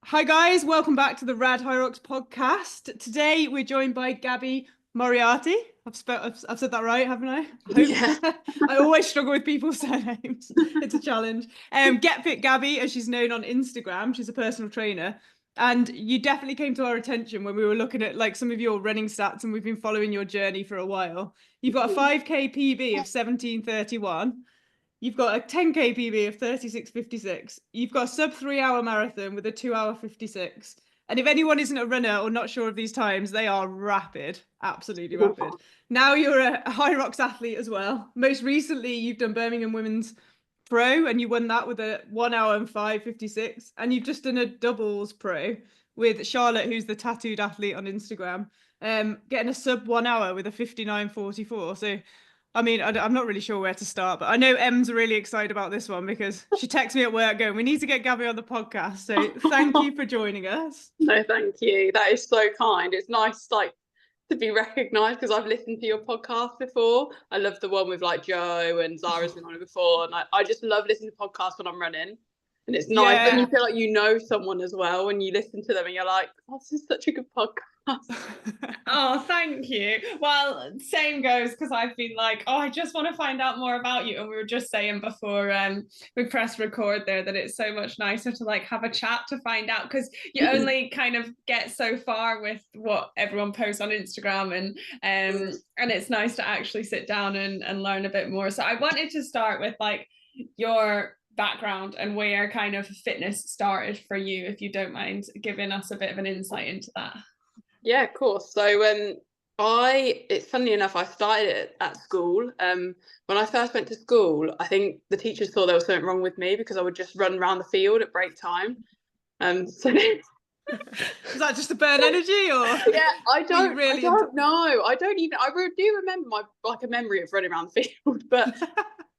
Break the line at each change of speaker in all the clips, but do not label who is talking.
Hi guys, welcome back to the Rad Hyrox podcast. Today we're joined by Gabby Moriarty. I've said that right, haven't I? I hope.
Yeah.
I always struggle with people's surnames. It's a challenge. Get Fit Gabby, as she's known on Instagram. She's a personal trainer. And you definitely came to our attention when we were looking at like some of your running stats, and we've been following your journey for a while. You've got a 5K PB of 17:31. You've got a 10K PB of 36:56. You've got a sub 3 hour marathon with a 2 hour 56. And if anyone isn't a runner or not sure of these times, they are rapid, absolutely rapid. Now you're a Hyrox athlete as well. Most recently, you've done Birmingham Women's Pro and you won that with a 1 hour and 5:56. And you've just done a doubles pro with Charlotte, who's the tattooed athlete on Instagram, getting a sub 1 hour with a 59:44. So I mean, I'm not really sure where to start, but I know Em's really excited about this one because she texts me at work going, we need to get Gabby on the podcast. So thank you for joining us.
No, thank you. That is so kind. It's nice, to be recognised because I've listened to your podcast before. I love the one with Joe and Zara's been on it before, and I just love listening to podcasts when I'm running. And it's nice when you feel like you know someone as well when you listen to them and you're like, oh, this is such a good podcast.
Oh, thank you. Well, same goes because I've been like, oh, I just want to find out more about you. And we were just saying before we press record there that it's so much nicer to have a chat to find out, because you only kind of get so far with what everyone posts on Instagram, and it's nice to actually sit down and learn a bit more. So I wanted to start with your background and where kind of fitness started for you, if you don't mind giving us a bit of an insight into that.
Yeah, of course. So it's funny enough, I started it at school. When I first went to school, I think the teachers thought there was something wrong with me because I would just run around the field at break time. So
is that just to burn energy, or
yeah, I don't know. I do remember a memory of running around the field, but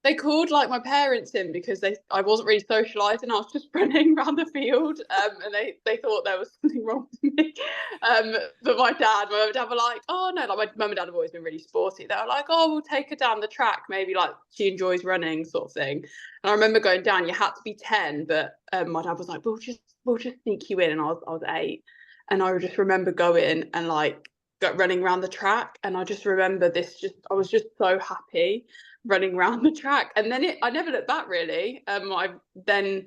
they called my parents in because I wasn't really socialising. I was just running around the field, and they thought there was something wrong with me. But my mum and dad were like, oh no, my mum and dad have always been really sporty. They were like, oh, we'll take her down the track. Maybe she enjoys running, sort of thing. And I remember going down. You had to be 10, but my dad was like, we'll just sneak you in. And I was 8, and I just remember going and running around the track. And I just remember I was just so happy running around the track. And then I never looked back really. I then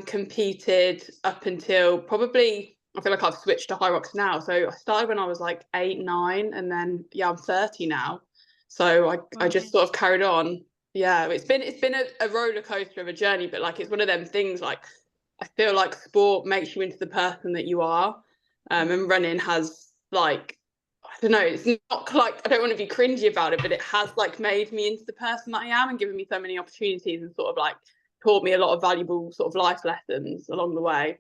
competed up until probably, I feel like I've switched to Hyrox now. So I started when I was 8, 9, and then I'm 30 now. So I just sort of carried on. Yeah, it's been a roller coaster of a journey, but it's one of them things. I feel like sport makes you into the person that you are, and running has I don't know, it's not I don't want to be cringy about it, but it has made me into the person that I am and given me so many opportunities and sort of taught me a lot of valuable sort of life lessons along the way.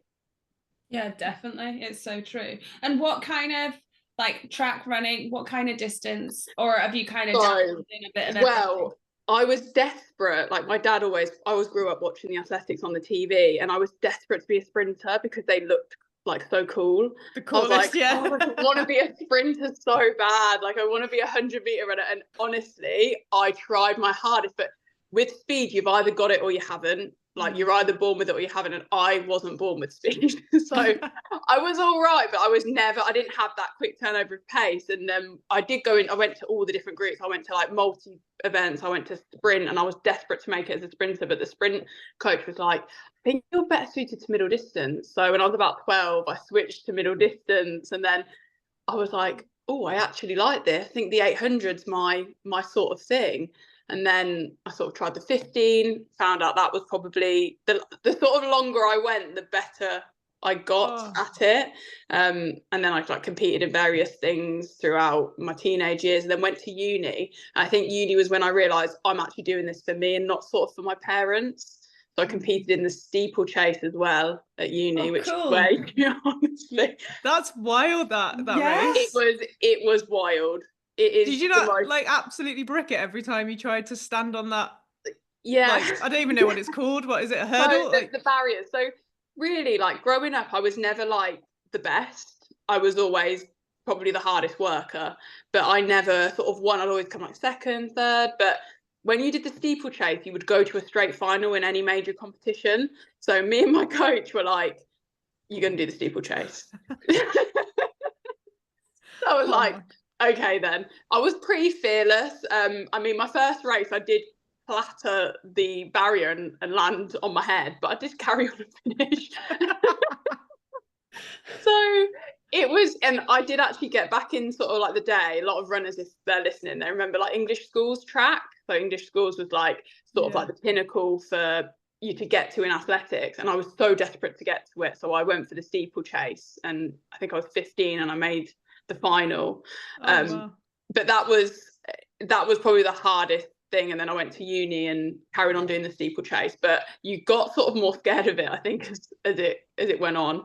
Yeah, definitely. It's so true. And what kind of track running, what kind of distance, or have you kind of dabbled in a bit of everything?
Well, I was desperate. My dad I always grew up watching the athletics on the TV, and I was desperate to be a sprinter because they looked so cool.
The coolest,
I was I want to be a sprinter so bad. I want to be a 100-meter runner. And honestly, I tried my hardest, but with speed, you've either got it or you haven't. You're either born with it or you haven't. And I wasn't born with speed. So I was all right, but I didn't have that quick turnover of pace. And I went to all the different groups. I went to multi events. I went to sprint, and I was desperate to make it as a sprinter, but the sprint coach was like, I think you're better suited to middle distance. So when I was about 12, I switched to middle distance, and then I was like, oh, I actually like this. I think the 800's my sort of thing. And then I sort of tried the 15, found out that was probably the sort of longer I went, the better I got at it. And then I competed in various things throughout my teenage years, and then went to uni. I think uni was when I realised I'm actually doing this for me and not sort of for my parents. So I competed in the steeplechase as well at uni, which is where, honestly,
that's wild. That race.
It was wild. It is.
Did you not absolutely brick it every time you tried to stand on that?
Yeah,
I don't even know what it's called. What is it? A hurdle?
So the barriers. So really, growing up, I was never the best. I was always probably the hardest worker, but I never sort of won. I'd always come second, third. But when you did the steeplechase, you would go to a straight final in any major competition. So me and my coach were you're going to do the steeplechase. So I was like, okay then. I was pretty fearless. I mean, my first race, I did platter the barrier and land on my head, but I did carry on and finish. So it was, and I did actually get back in sort of like the day. A lot of runners, if they're listening, they remember like English schools track. So English schools was like sort of like the pinnacle for you to get to in athletics, and I was so desperate to get to it, so I went for the steeplechase, and I think I was 15 and I made the final. Wow. But that was probably the hardest thing, and then I went to uni and carried on doing the steeplechase, but you got sort of more scared of it, I think, as it went on.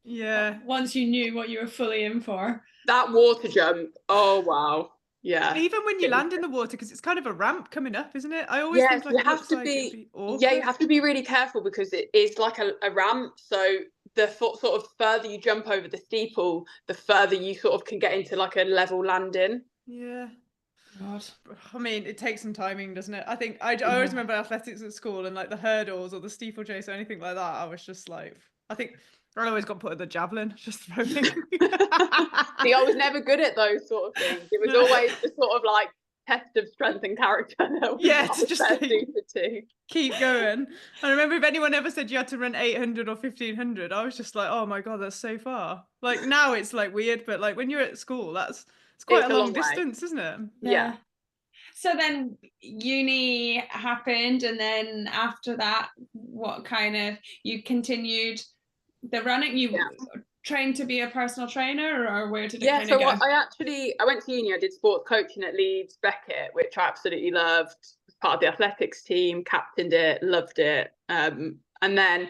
Yeah, once you knew what you were fully in for.
That water jump, oh wow. Yeah.
Even when you land in the water, because it's kind of a ramp coming up, isn't it? I always think like it looks like it'd be awkward.
Yeah, you have to be really careful because it is like a ramp. So the sort of further you jump over the steeple, the further you sort of can get into like a level landing.
Yeah. God. I mean, it takes some timing, doesn't it? I think I always remember athletics at school and like the hurdles or the steeplechase or anything like that. I was just like, I think I always got put at the javelin, just throwing.
See, I was never good at those sort of things. It was always the sort of like test of strength and character.
To just like, keep going. I remember if anyone ever said you had to run 800 or 1500, I was just like, oh my God, that's so far. Like now it's like weird, but like when you're at school, it's quite a long distance, isn't it?
Yeah.
So then uni happened, and then after that, what kind of, you continued the running? You trained to be a personal trainer, or where did it kind of go?
I went to uni. I did sports coaching at Leeds Beckett, which I absolutely loved. Was part of the athletics team, captained it, loved it. And then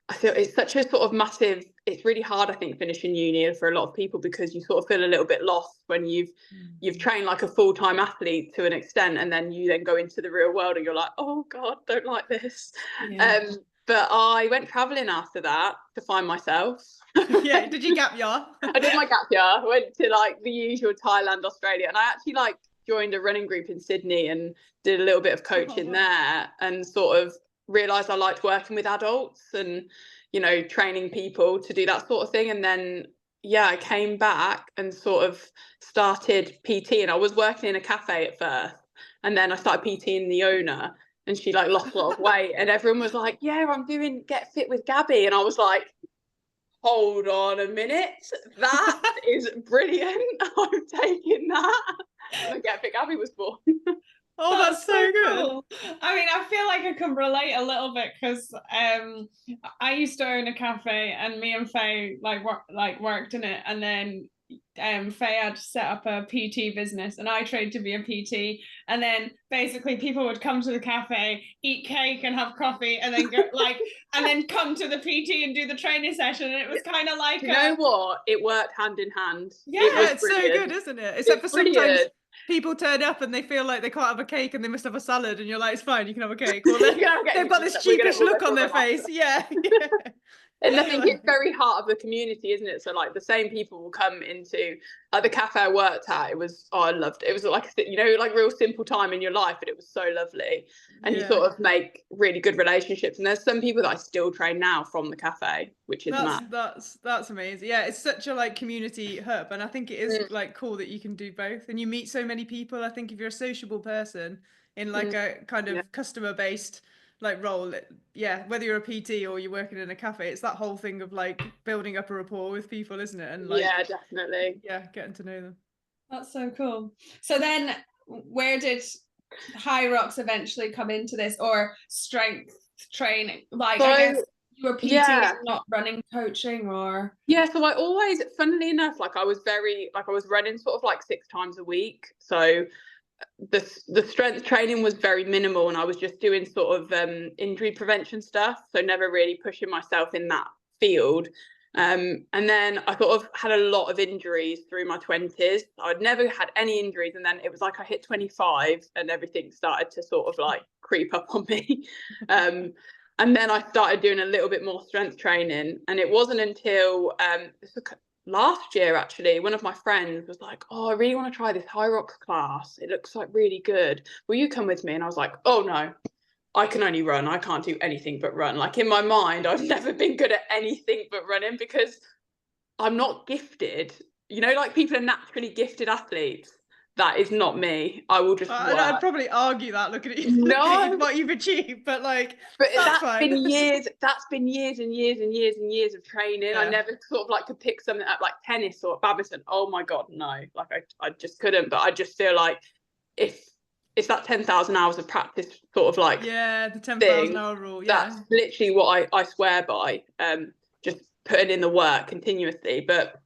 I feel it's such a sort of massive, it's really hard, I think, finishing uni for a lot of people, because you sort of feel a little bit lost when you've trained like a full-time athlete to an extent, and then you then go into the real world and you're like, oh God, don't like this. But I went traveling after that to find myself.
Yeah, did you gap year?
I did my gap year. I went to like the usual Thailand, Australia, and I actually like joined a running group in Sydney and did a little bit of coaching there, and sort of realised I liked working with adults and, you know, training people to do that sort of thing. And then I came back and sort of started PT, and I was working in a cafe at first, and then I started PTing the owner, and she like lost a lot of weight, and everyone was like, yeah, I'm doing Get Fit with Gabby, and I was like, hold on a minute, that is brilliant, I'm taking that. And Get Fit Gabby was born.
Oh, that's so good.
Cool. I mean, I feel like I can relate a little bit, because I used to own a cafe, and me and Fay worked in it, and then Fay had set up a PT business, and I trained to be a PT, and then basically people would come to the cafe, eat cake and have coffee, and then go and then come to the PT and do the training session, and it was kind of like,
you know what, it worked hand in hand.
Yeah, it's so good, isn't it? Except for sometimes people turn up and they feel like they can't have a cake and they must have a salad, and you're like, it's fine, you can have a cake. Well, they've got this sheepish look on their face. Yeah.
And I think it's very heart of the community, isn't it? So like the same people will come into like the cafe I worked at. It was, I loved it. It was like, you know, like real simple time in your life, but it was so lovely. And you sort of make really good relationships. And there's some people that I still train now from the cafe, which is mad.
That's amazing. Yeah, it's such a like community hub, and I think it is like cool that you can do both, and you meet so many people. I think if you're a sociable person in like a kind of customer based like role, whether you're a PT or you're working in a cafe, it's that whole thing of like building up a rapport with people, isn't it? And like,
definitely,
getting to know them.
That's so cool. So then where did Hyrox eventually come into this, or strength training? Like, so, I guess you were PT and not running coaching, or?
So I always, funnily enough, like I was running sort of like 6 times a week, so the strength training was very minimal, and I was just doing sort of injury prevention stuff, so never really pushing myself in that field. And then I sort of had a lot of injuries through my 20s. I'd never had any injuries, and then it was like I hit 25 and everything started to sort of like creep up on me. And then I started doing a little bit more strength training, and it wasn't until last year, actually, one of my friends was like, oh, I really want to try this Hyrox class. It looks like really good. Will you come with me? And I was like, oh, no. I can only run. I can't do anything but run. Like in my mind, I've never been good at anything but running because I'm not gifted. You know, like people are naturally gifted athletes. That is not me. I will just work.
I'd probably argue that looking at you,
No.
what you've achieved, but like,
But
that's
that's
fine.
been years. That's been years and years and years and years of training.
Yeah.
I never sort of like could pick something up like tennis or badminton. Oh my God, no. Like I just couldn't. But I just feel like if it's that 10,000 hours of practice sort of like
the 10,000 hour rule. Yeah,
that's literally what I swear by. Just putting in the work continuously. But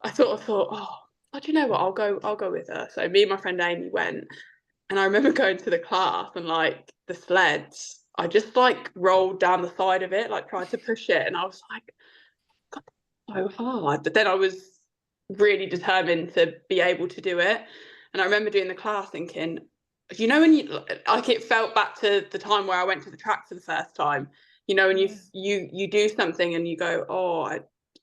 I sort of thought, oh, do you know what? I'll go with her. So me and my friend Amy went, and I remember going to the class and like the sleds, I just like rolled down the side of it, like tried to push it, and I was like, God, that's so hard. But then I was really determined to be able to do it. And I remember doing the class thinking, you know, when you like, it felt back to the time where I went to the track for the first time. You know, and you do something and you go, oh,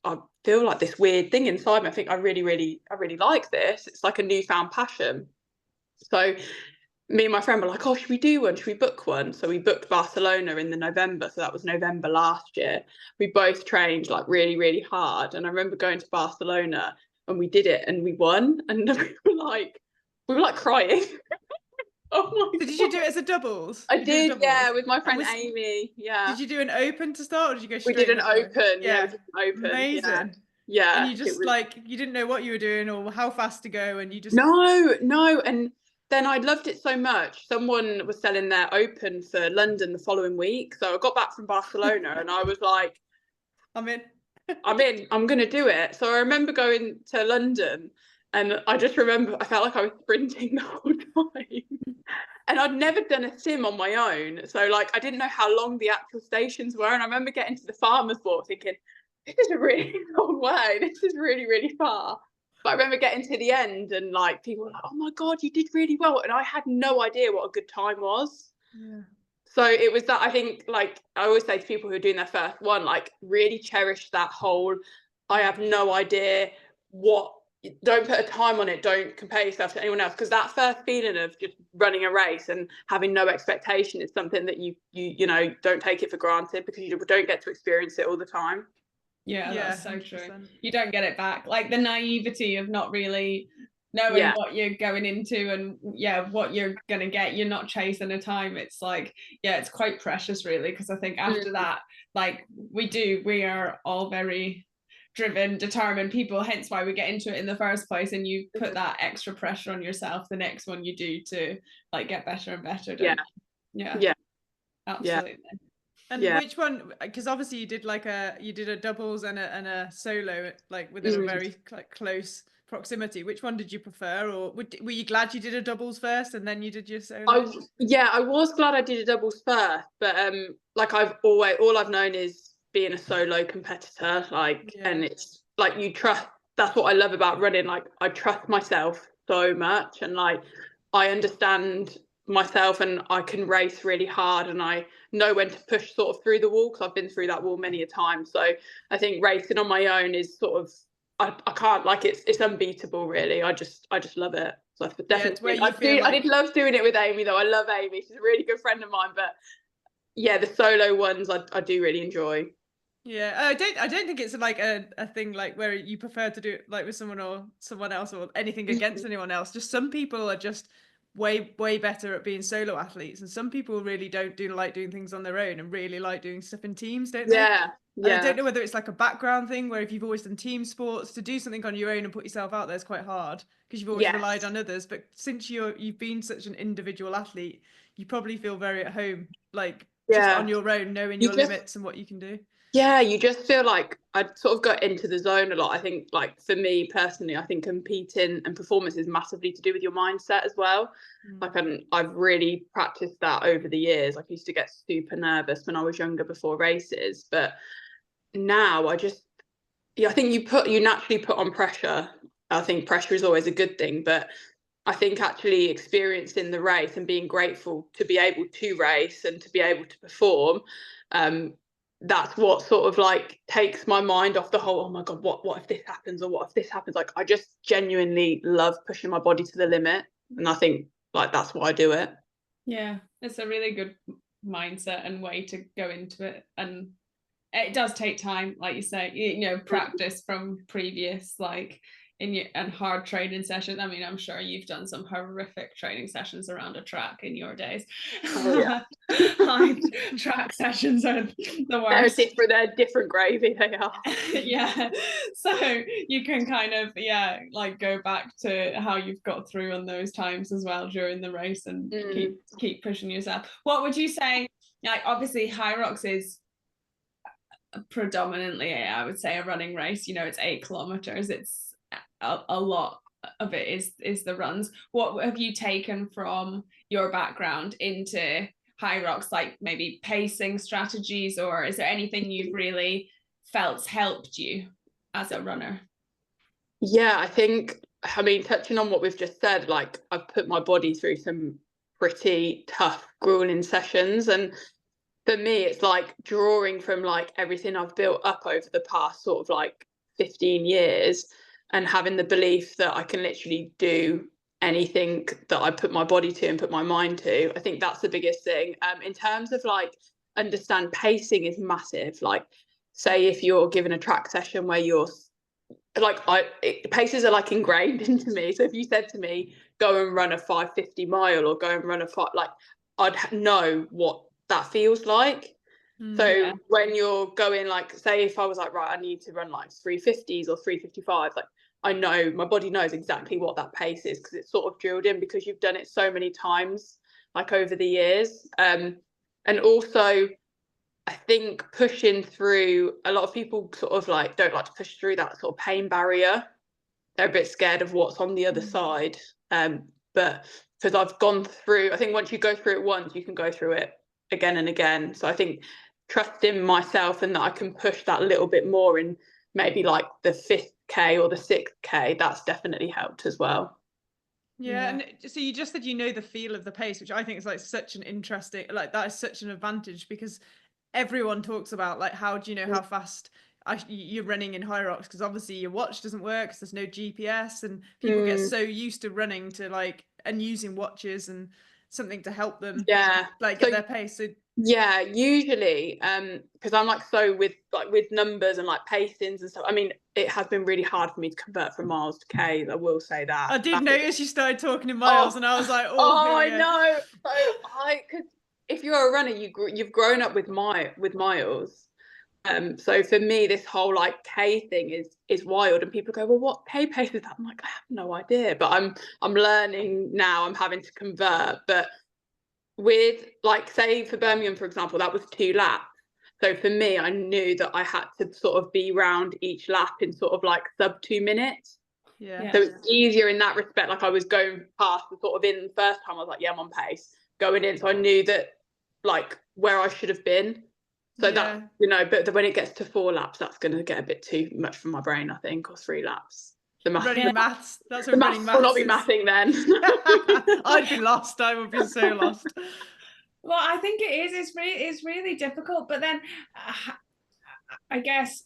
I feel like this weird thing inside me. I think I really like this. It's like a newfound passion. So me and my friend were like, oh, should we do one? Should we book one? So we booked Barcelona in the November. So that was November last year. We both trained like really hard. And I remember going to Barcelona and we did it and we won. And we were like crying. Oh my
God. Did you do it as a doubles?
I did, yeah, with my friend Amy. Yeah.
Did you do an open to start, or did you go straight?
We did an open. Yeah, we did an open.
Amazing.
Yeah.
And you just like, you didn't know what you were doing or how fast to go, and you just
no. And then I loved it so much. Someone was selling their open for London the following week. So I got back from Barcelona and I was like, I'm in. I'm going to do it. So I remember going to London and I just remember I felt like I was sprinting the whole time. And I'd never done a sim on my own. So like, I didn't know how long the actual stations were. And I remember getting to the farmer's walk thinking, this is a really long way. This is really far. But I remember getting to the end and like people were like, oh my God, you did really well. And I had no idea what a good time was. Yeah. So it was that, I think, like I always say to people who are doing their first one, like really cherish that whole, I have no idea don't put a time on it. Don't compare yourself to anyone else. Because that first feeling of just running a race and having no expectation is something that you know, don't take it for granted because you don't get to experience it all the time.
Yeah, that's so 100%. True. You don't get it back. Like the naivety of not really knowing what you're going into and what you're gonna get. You're not chasing a time. It's like, it's quite precious really, because I think after that, like we are all very driven, determined people, hence why we get into it in the first place. And you put that extra pressure on yourself the next one you do to like get better and better. Yeah, absolutely.
And which one, because obviously you did a doubles and a solo like within a very like close proximity. Which one did you prefer, or were you glad you did a doubles first and then you did your solo?
I was glad I did a doubles first, but like all I've known is being a solo competitor, like and it's like you trust. That's what I love about running. Like I trust myself so much, and like I understand myself and I can race really hard and I know when to push sort of through the wall because I've been through that wall many a time. So I think racing on my own is sort of I can't, like, it's unbeatable really. I just love it. So definitely I did love doing it with Amy though. I love Amy, she's a really good friend of mine, but the solo ones I do really enjoy.
I don't think it's like a thing like where you prefer to do it like with someone or someone else or anything against anyone else. Just some people are just way better at being solo athletes, and some people really don't like doing things on their own and really like doing stuff in teams, don't they? And I don't know whether it's like a background thing where if you've always done team sports, to do something on your own and put yourself out there is quite hard because you've always relied on others. But since you've been such an individual athlete, you probably feel very at home, like just on your own, knowing your limits and what you can do. Yeah,
you just feel like I sort of got into the zone a lot. I think, like, for me personally, I think competing and performance is massively to do with your mindset as well. Like, I've really practiced that over the years. Like, I used to get super nervous when I was younger before races, but now I think you naturally put on pressure. I think pressure is always a good thing, but I think actually experiencing the race and being grateful to be able to race and to be able to perform, that's what sort of like takes my mind off the whole, oh my God, what if this happens, or what if this happens? Like, I just genuinely love pushing my body to the limit, and I think like that's why I do it.
Yeah, it's a really good mindset and way to go into it. And it does take time, like you say, you know, practice from previous, like in your and hard training sessions. I mean, I'm sure you've done some horrific training sessions around a track in your days.
Oh, yeah.
Like, track sessions are the worst.
They're different gravy, they are.
Yeah, so you can kind of like go back to how you've got through on those times as well during the race, and keep pushing yourself. What would you say, like, obviously Hyrox is predominantly, I would say, a running race, you know, it's 8 kilometers, it's a lot of it is the runs. What have you taken from your background into Hyrox, like maybe pacing strategies, or is there anything you've really felt helped you as a runner?
Yeah, I mean, touching on what we've just said, like, I've put my body through some pretty tough, grueling sessions, and for me, it's like drawing from like everything I've built up over the past sort of like 15 years and having the belief that I can literally do anything that I put my body to and put my mind to. I think that's the biggest thing. In terms of like, understand pacing is massive. Like, say if you're given a track session where you're like, paces are like ingrained into me. So if you said to me, go and run a 5:50 mile or go and run a 5, like, I'd know what that feels like. So when you're going, like, say if I was like, right, I need to run like 3:50s or 3:55, like, I know my body knows exactly what that pace is because it's sort of drilled in because you've done it so many times, like, over the years. And also I think pushing through, a lot of people sort of like don't like to push through that sort of pain barrier. They're a bit scared of what's on the other side. But because I've gone through, I think once you go through it once, you can go through it again and again. So I think trusting myself and that I can push that little bit more in maybe like the 5th K or the 6th K, that's definitely helped as well.
Yeah, and so you just said, you know, the feel of the pace, which I think is like such an interesting, like, that is such an advantage, because everyone talks about like, how do you know how fast you're running in Hyrox, because obviously your watch doesn't work because there's no GPS, and people get so used to running to like, and using watches and something to help them like get their pace. So
yeah, usually because I'm like, so with numbers and like pacings and stuff, I mean, it has been really hard for me to convert from miles to K, I will say that.
I did notice you started talking in miles, and I was like,
I know. So because if you're a runner, you've grown up with miles. So for me, this whole like K thing is wild, and people go, well, what K pace is that? I'm like, I have no idea, but I'm learning now. I'm having to convert. But with, like, say for Birmingham, for example, that was 2 laps. So for me, I knew that I had to sort of be round each lap in sort of like sub 2 minutes.
Yeah.
So it's easier in that respect. Like, I was going past and sort of in the first time, I was like, yeah, I'm on pace going in. So I knew that, like, where I should have been. So that, you know, but when it gets to 4 laps, that's going to get a bit too much for my brain, I think, or 3 laps. The
maths. That's what running maths
will not be mathing then.
I'd be lost. I would be so lost.
Well, I think it is. It's really difficult. But then, I guess,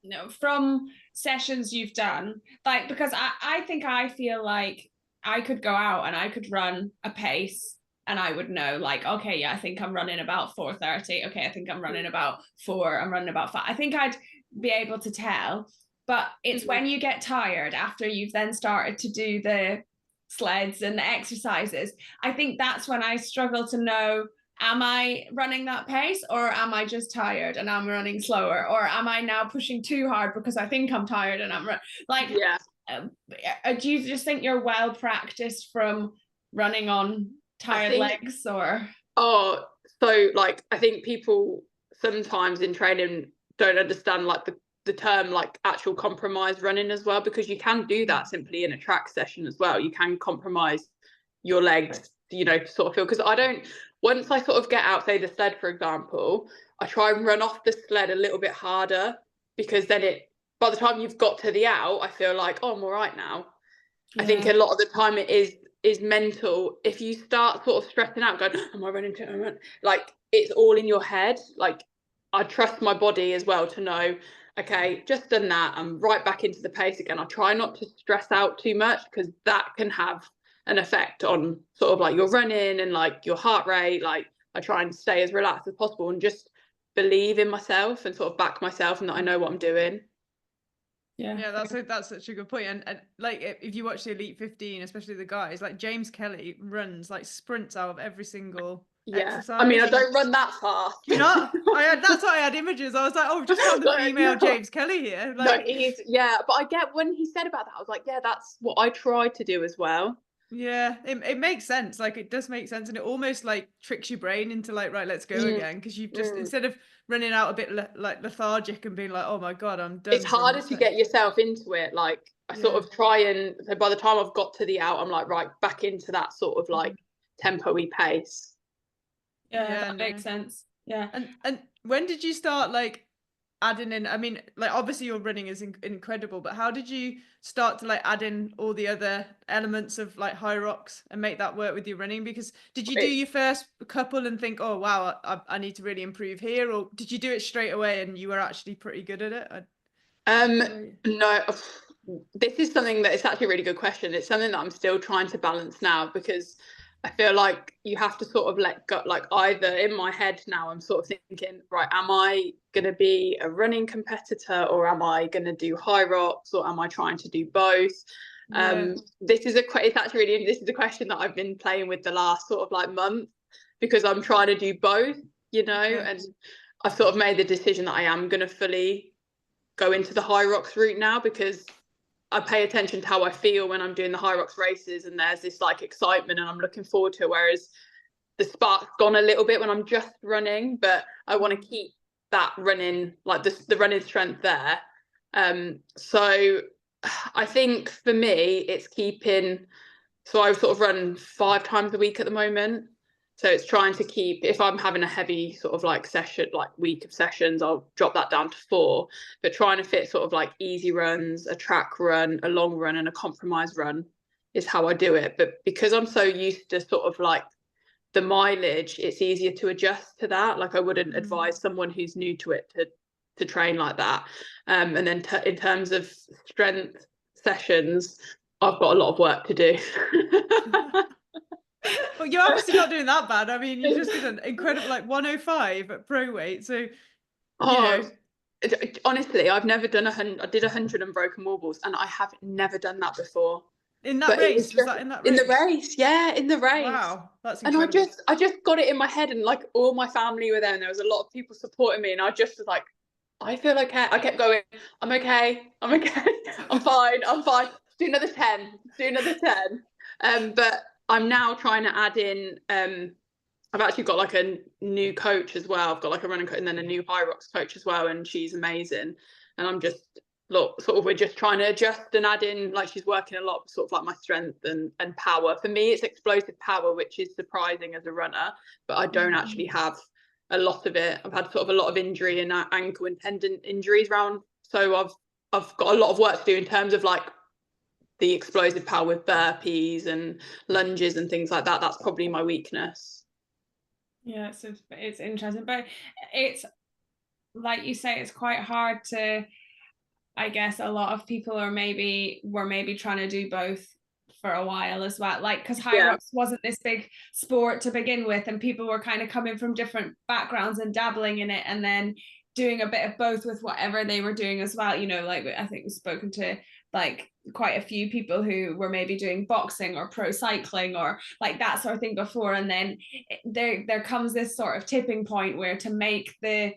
you know, from sessions you've done, like, because I feel like I could go out and I could run a pace, and I would know, like, okay, yeah, I think I'm running about 4:30. Okay, I think I'm running about 4. I'm running about 5. I think I'd be able to tell. But it's when you get tired after you've then started to do the sleds and the exercises, I think that's when I struggle to know, am I running that pace, or am I just tired and I'm running slower, or am I now pushing too hard because I think I'm tired and I'm like, do you just think you're well practiced from running on tired legs, or?
So like, I think people sometimes in training don't understand like the term like actual compromise running as well, because you can do that simply in a track session as well. You can compromise your legs, you know, to sort of feel, because once I sort of get out, say the sled, for example, I try and run off the sled a little bit harder, because then by the time you've got to the out, I feel like, oh, I'm all right now. I think a lot of the time it is mental. If you start sort of stressing out, going, am I running to, like, it's all in your head. Like, I trust my body as well to know, okay, just done that, I'm right back into the pace again. I try not to stress out too much, because that can have an effect on sort of like your running and like your heart rate. Like, I try and stay as relaxed as possible and just believe in myself and sort of back myself and that I know what I'm doing.
Yeah, that's such a good point. And like if you watch the Elite 15, especially the guys, like James Kelly runs like sprints out of every single exercise.
I mean, I don't run that fast.
You're not? That's why I had images. I was like, oh, we've just found the female James Kelly here. Like,
no, he's but I get when he said about that, I was like, yeah, that's what I tried to do as well.
Yeah, it makes sense. Like it does make sense, and it almost like tricks your brain into like, right, let's go again, because you've just instead of running out a bit like lethargic and being like, oh my god, I'm done.
It's harder to get yourself into it. Like I sort of try, and so by the time I've got to the out, I'm like, right, back into that sort of like tempo-y pace.
Yeah, that makes sense. Yeah.
And when did you start like adding in, I mean, like obviously your running is incredible, but how did you start to like add in all the other elements of like Hyrox and make that work with your running? Because did you do your first couple and think, oh wow, I need to really improve here, or did you do it straight away and you were actually pretty good at it?
No, this is something that it's actually a really good question. It's something that I'm still trying to balance now, because I feel like you have to sort of let go, like either in my head now I'm sort of thinking, right, am I going to be a running competitor, or am I going to do Hyrox, or am I trying to do both? This is it's actually really, this is a question that I've been playing with the last sort of like month, because I'm trying to do both, you know, and I've sort of made the decision that I am going to fully go into the Hyrox route now, because I pay attention to how I feel when I'm doing the Hyrox races, and there's this like excitement and I'm looking forward to it, whereas the spark's gone a little bit when I'm just running, but I want to keep that running, like the running strength there. So I think for me it's keeping, so I sort of run 5 times a week at the moment. So it's trying to keep, if I'm having a heavy sort of like session, like week of sessions, I'll drop that down to 4, but trying to fit sort of like easy runs, a track run, a long run, and a compromise run is how I do it. But because I'm so used to sort of like the mileage, it's easier to adjust to that. Like I wouldn't advise someone who's new to it to train like that. And then in terms of strength sessions, I've got a lot of work to do.
Well, you're obviously not doing that bad. I mean, you just did an incredible like 105 at pro weight. So,
honestly, I've never done I did 100 unbroken wall balls, and I have never done that before.
In that race? Was that in that race?
In the race, yeah, in the race.
Wow, that's incredible.
And I just got it in my head, and like all my family were there, and there was a lot of people supporting me, and I just was like, I feel okay. I kept going, I'm okay, I'm fine. Do another 10. But I'm now trying to add in, I've actually got like a new coach as well. I've got like a running coach and then a new Hyrox coach as well, and she's amazing. And I'm just, we're just trying to adjust and add in, like she's working a lot sort of like my strength and power. For me, it's explosive power, which is surprising as a runner, but I don't actually have a lot of it. I've had sort of a lot of injury and ankle and tendon injuries around. So I've got a lot of work to do in terms of like the explosive power with burpees and lunges and things like that. That's probably my weakness.
Yeah, so it's interesting, but it's like you say, it's quite hard to, I guess a lot of people were maybe trying to do both for a while as well, like because Hyrox wasn't this big sport to begin with, and people were kind of coming from different backgrounds and dabbling in it, and then doing a bit of both with whatever they were doing as well, you know, like I think we've spoken to like quite a few people who were maybe doing boxing or pro cycling or like that sort of thing before, and then there comes this sort of tipping point where to make the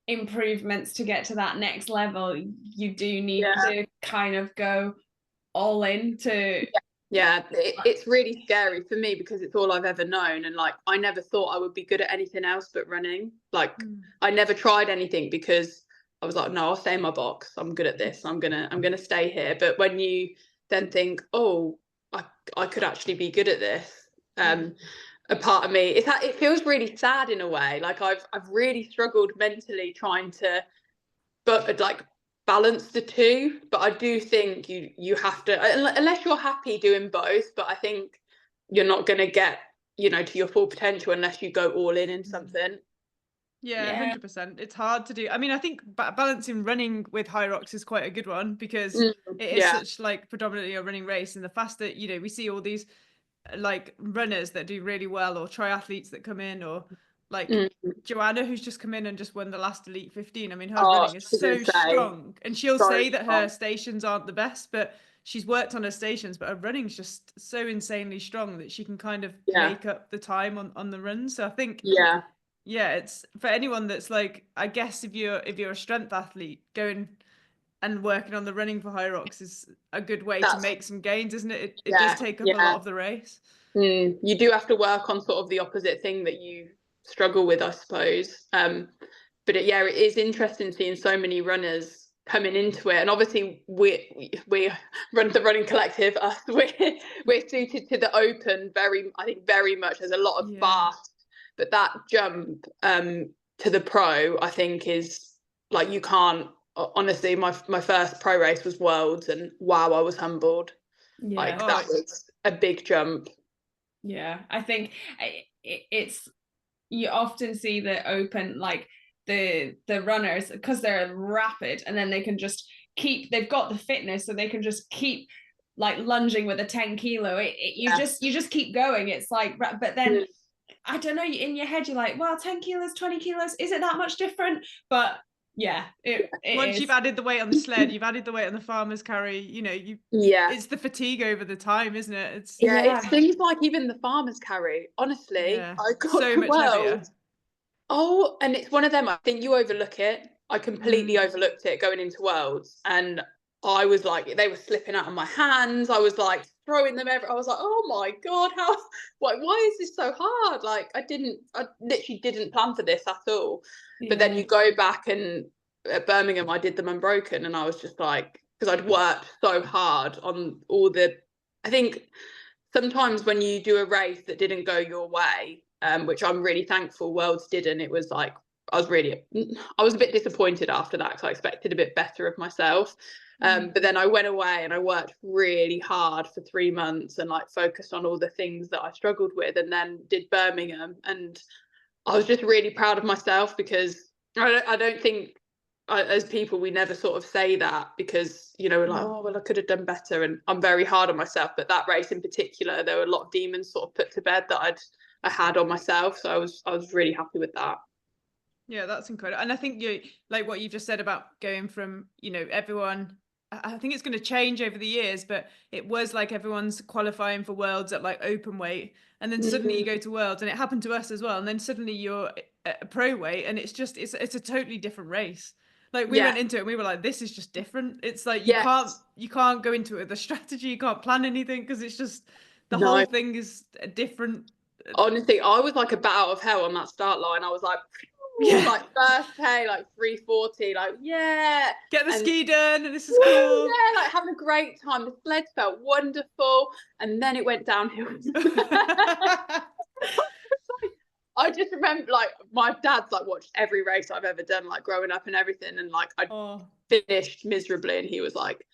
improvements to get to that next level, you do need to kind of go all in to
it's really scary for me because it's all I've ever known, and like I never thought I would be good at anything else but running. Like I never tried anything because I was like, no, I'll stay in my box, I'm good at this, I'm gonna stay here. But when you then think, oh, I could actually be good at this, a part of me, it feels really sad in a way. Like I've really struggled mentally trying to balance the two. But I do think you have to, unless you're happy doing both, but I think you're not going to get, you know, to your full potential unless you go all in something.
Yeah, 100%. It's hard to do. I mean, I think balancing running with Hyrox is quite a good one because it is such like predominantly a running race, and the faster, you know, we see all these like runners that do really well, or triathletes that come in, or Like
Mm-hmm.
Joanna, who's just come in and just won the last Elite 15. I mean, her
Oh,
running is
she's
so
insane.
strong. And she'll
So
say that her
strong.
stations aren't the best, but she's worked on her stations, but her running's just so insanely strong that she can kind of make up the time on the run. So I think it's for anyone that's like, I guess if you're a strength athlete, going and working on the running for Hyrox is a good way to make some gains, isn't it? It does take up a lot of the race.
You do have to work on sort of the opposite thing that you struggle with, I suppose. But it is interesting seeing so many runners coming into it, and obviously we run the running collective. We're suited to the open very much. There's a lot of fast, but that jump to the pro, I think, is like, you can't. Honestly, my first pro race was Worlds, and wow, I was humbled. Like, that was a big jump.
Yeah, I think it's, you often see the open, like the runners, because they're rapid, and then they can just they've got the fitness, so they can just keep like lunging with a 10 kilo. You just keep going. It's like, but then I don't know, in your head you're like, well, 10 kilos, 20 kilos, is it that much different? But once
you've added the weight on the sled, you've added the weight on the farmer's carry, it's the fatigue over the time, isn't it?
It's things like even the farmer's carry, honestly. I got
so much heavier.
Oh, and it's one of them, I think you overlook it. I completely overlooked it going into Worlds, and I was like, they were slipping out of my hands. I was like throwing them I was like, oh my God, why is this so hard? Like, I literally didn't plan for this at all. But then you go back, and at Birmingham, I did them unbroken, and I was just like, because I'd worked so hard on all I think sometimes when you do a race that didn't go your way, which I'm really thankful Worlds didn't, it was like, I was a bit disappointed after that, because I expected a bit better of myself. But then I went away and I worked really hard for 3 months and like focused on all the things that I struggled with, and then did Birmingham, and I was just really proud of myself, because I don't think, as people, we never sort of say that, because we're like, oh well, I could have done better, and I'm very hard on myself. But that race in particular, there were a lot of demons sort of put to bed that I had on myself, so I was really happy with that.
Yeah, that's incredible. And I think you, like what you just said about going from everyone, I think it's going to change over the years, but it was like everyone's qualifying for Worlds at like open weight, and then suddenly you go to Worlds, and it happened to us as well, and then suddenly you're at a pro weight, and it's a totally different race. Like, we went into it and we were like, this is just different. It's like, you can't go into it with a strategy, you can't plan anything, because it's just the whole thing is different.
Honestly, I was like a bat out of hell on that start line. I was like, like first pay, like 340, like
get the ski done, and this is cool.
Like having a great time. The sled felt wonderful, and then it went downhill. I just remember, like, my dad's like watched every race I've ever done, like growing up and everything, and like I finished miserably, and he was like,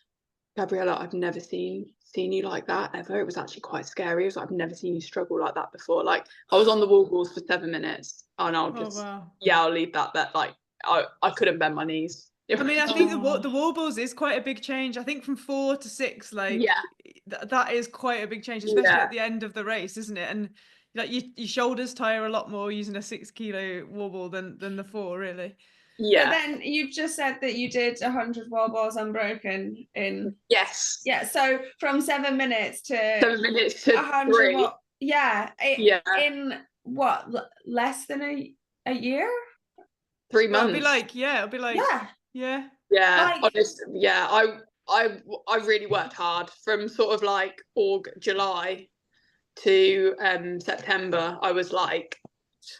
Gabriella, I've never seen you like that ever. It was actually quite scary. It was like, I've never seen you struggle like that before. Like, I was on the wall balls for 7 minutes, and I'll just I'll leave that like I couldn't bend my knees.
I mean, I think the wall balls is quite a big change. I think from 4 to 6, like that is quite a big change, especially at the end of the race, isn't it? And like your shoulders tire a lot more using a 6 kilo wall ball than the 4, really.
But then you've just said that you did 100 wall balls unbroken in so from 7 minutes to 100
3.
In what, less than a year?
3 months.
It'll be like
like, honestly, I really worked hard from sort of like July to September. I was like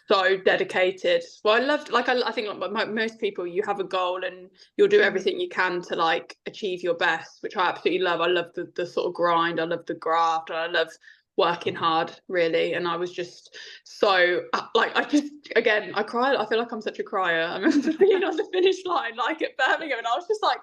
so dedicated. Well, I loved, like, I think like most people, you have a goal and you'll do everything you can to like achieve your best, which I absolutely love. I love the sort of grind, I love the graft, and I love working hard, really. And I was just so like, I cried. I feel like I'm such a crier. I remember being on the finish line like at Birmingham, and I was just like,